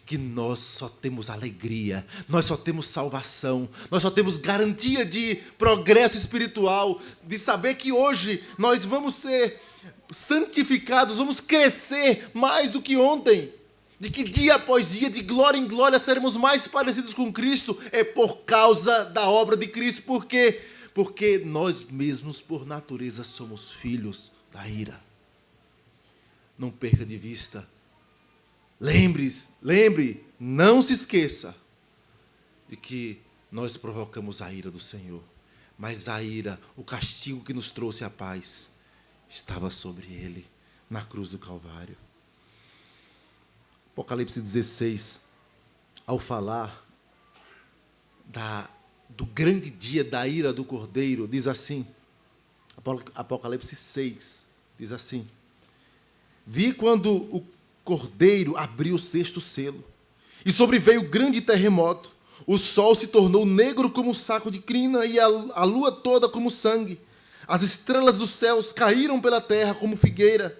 que nós só temos alegria, nós só temos salvação, nós só temos garantia de progresso espiritual, de saber que hoje nós vamos ser santificados, vamos crescer mais do que ontem, de que dia após dia, de glória em glória, seremos mais parecidos com Cristo, é por causa da obra de Cristo. Por quê? Porque nós mesmos, por natureza, somos filhos da ira. Não perca de vista. Lembre, não se esqueça de que nós provocamos a ira do Senhor. Mas a ira, o castigo que nos trouxe a paz, estava sobre ele, na cruz do Calvário. Apocalipse 16, ao falar do grande dia da ira do Cordeiro, diz assim, Apocalipse 6, diz assim: vi quando o Cordeiro abriu o sexto selo, e sobreveio grande terremoto. O sol se tornou negro como um saco de crina, e a lua toda como sangue. As estrelas dos céus caíram pela terra como figueira.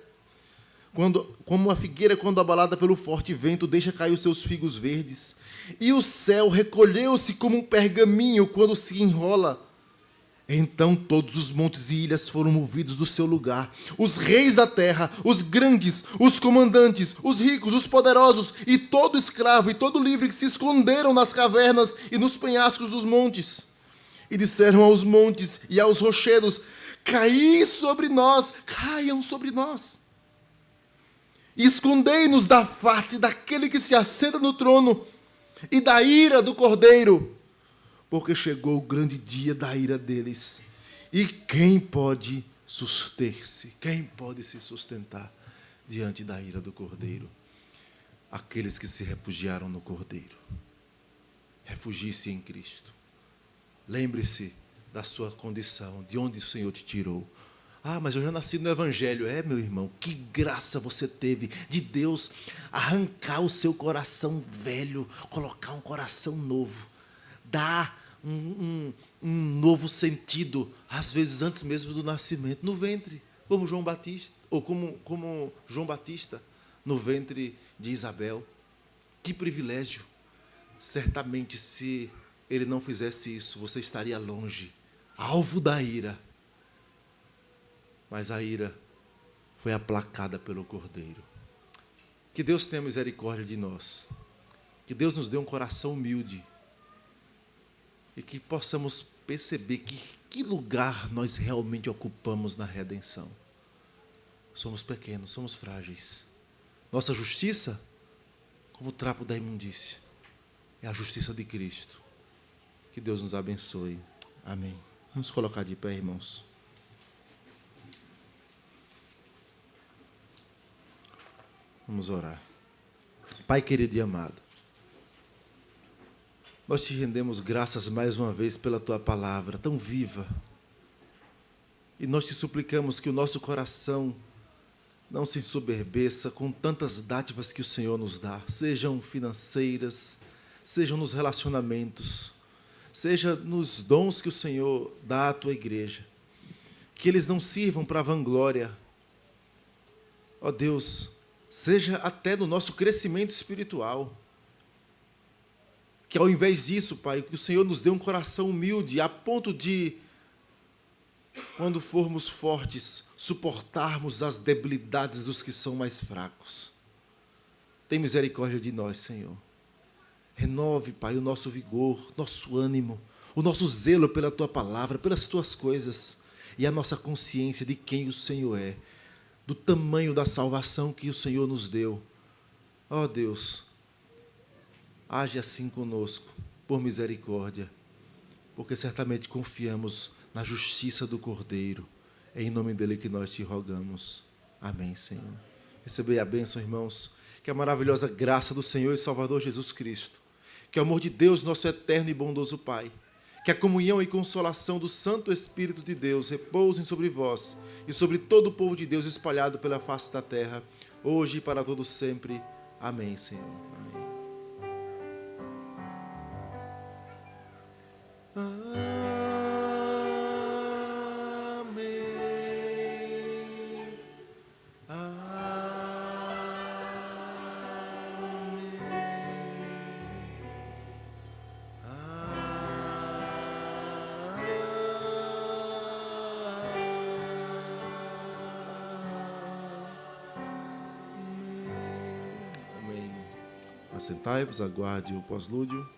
Como a figueira, quando abalada pelo forte vento, deixa cair os seus figos verdes. E o céu recolheu-se como um pergaminho quando se enrola. Então todos os montes e ilhas foram movidos do seu lugar. Os reis da terra, os grandes, os comandantes, os ricos, os poderosos, e todo escravo e todo livre que se esconderam nas cavernas e nos penhascos dos montes. E disseram aos montes e aos rochedos: caí sobre nós, caiam sobre nós. E escondei-nos da face daquele que se assenta no trono e da ira do Cordeiro, porque chegou o grande dia da ira deles. E quem pode suster-se? Quem pode se sustentar diante da ira do Cordeiro? Aqueles que se refugiaram no Cordeiro. Refugie-se em Cristo. Lembre-se da sua condição, de onde o Senhor te tirou. Ah, mas eu já nasci no Evangelho. É, meu irmão, que graça você teve de Deus arrancar o seu coração velho, colocar um coração novo, dar um novo sentido, às vezes antes mesmo do nascimento, no ventre, como João Batista, ou como João Batista, no ventre de Isabel. Que privilégio! Certamente, se ele não fizesse isso, você estaria longe, alvo da ira. Mas a ira foi aplacada pelo Cordeiro. Que Deus tenha misericórdia de nós. Que Deus nos dê um coração humilde. E que possamos perceber que lugar nós realmente ocupamos na redenção. Somos pequenos, somos frágeis. Nossa justiça, como o trapo da imundícia, é a justiça de Cristo. Que Deus nos abençoe. Amém. Vamos colocar de pé, irmãos. Vamos orar. Pai querido e amado, nós te rendemos graças mais uma vez pela Tua palavra tão viva. E nós te suplicamos que o nosso coração não se ensoberbeça com tantas dádivas que o Senhor nos dá, sejam financeiras, sejam nos relacionamentos, seja nos dons que o Senhor dá à Tua igreja. Que eles não sirvam para vanglória. Ó Deus, seja até no nosso crescimento espiritual. Que ao invés disso, Pai, que o Senhor nos dê um coração humilde, a ponto de, quando formos fortes, suportarmos as debilidades dos que são mais fracos. Tem misericórdia de nós, Senhor. Renove, Pai, o nosso vigor, nosso ânimo, o nosso zelo pela Tua palavra, pelas Tuas coisas, e a nossa consciência de quem o Senhor é, do tamanho da salvação que o Senhor nos deu. Ó Deus, age assim conosco, por misericórdia, porque certamente confiamos na justiça do Cordeiro. É em nome dele que nós te rogamos. Amém, Senhor. Recebei a bênção, irmãos. Que a maravilhosa graça do Senhor e Salvador Jesus Cristo, que o amor de Deus, nosso eterno e bondoso Pai, que a comunhão e consolação do Santo Espírito de Deus repousem sobre vós e sobre todo o povo de Deus espalhado pela face da terra, hoje e para todos sempre. Amém, Senhor. Amém. Assentai-vos, aguarde o pós-lúdio.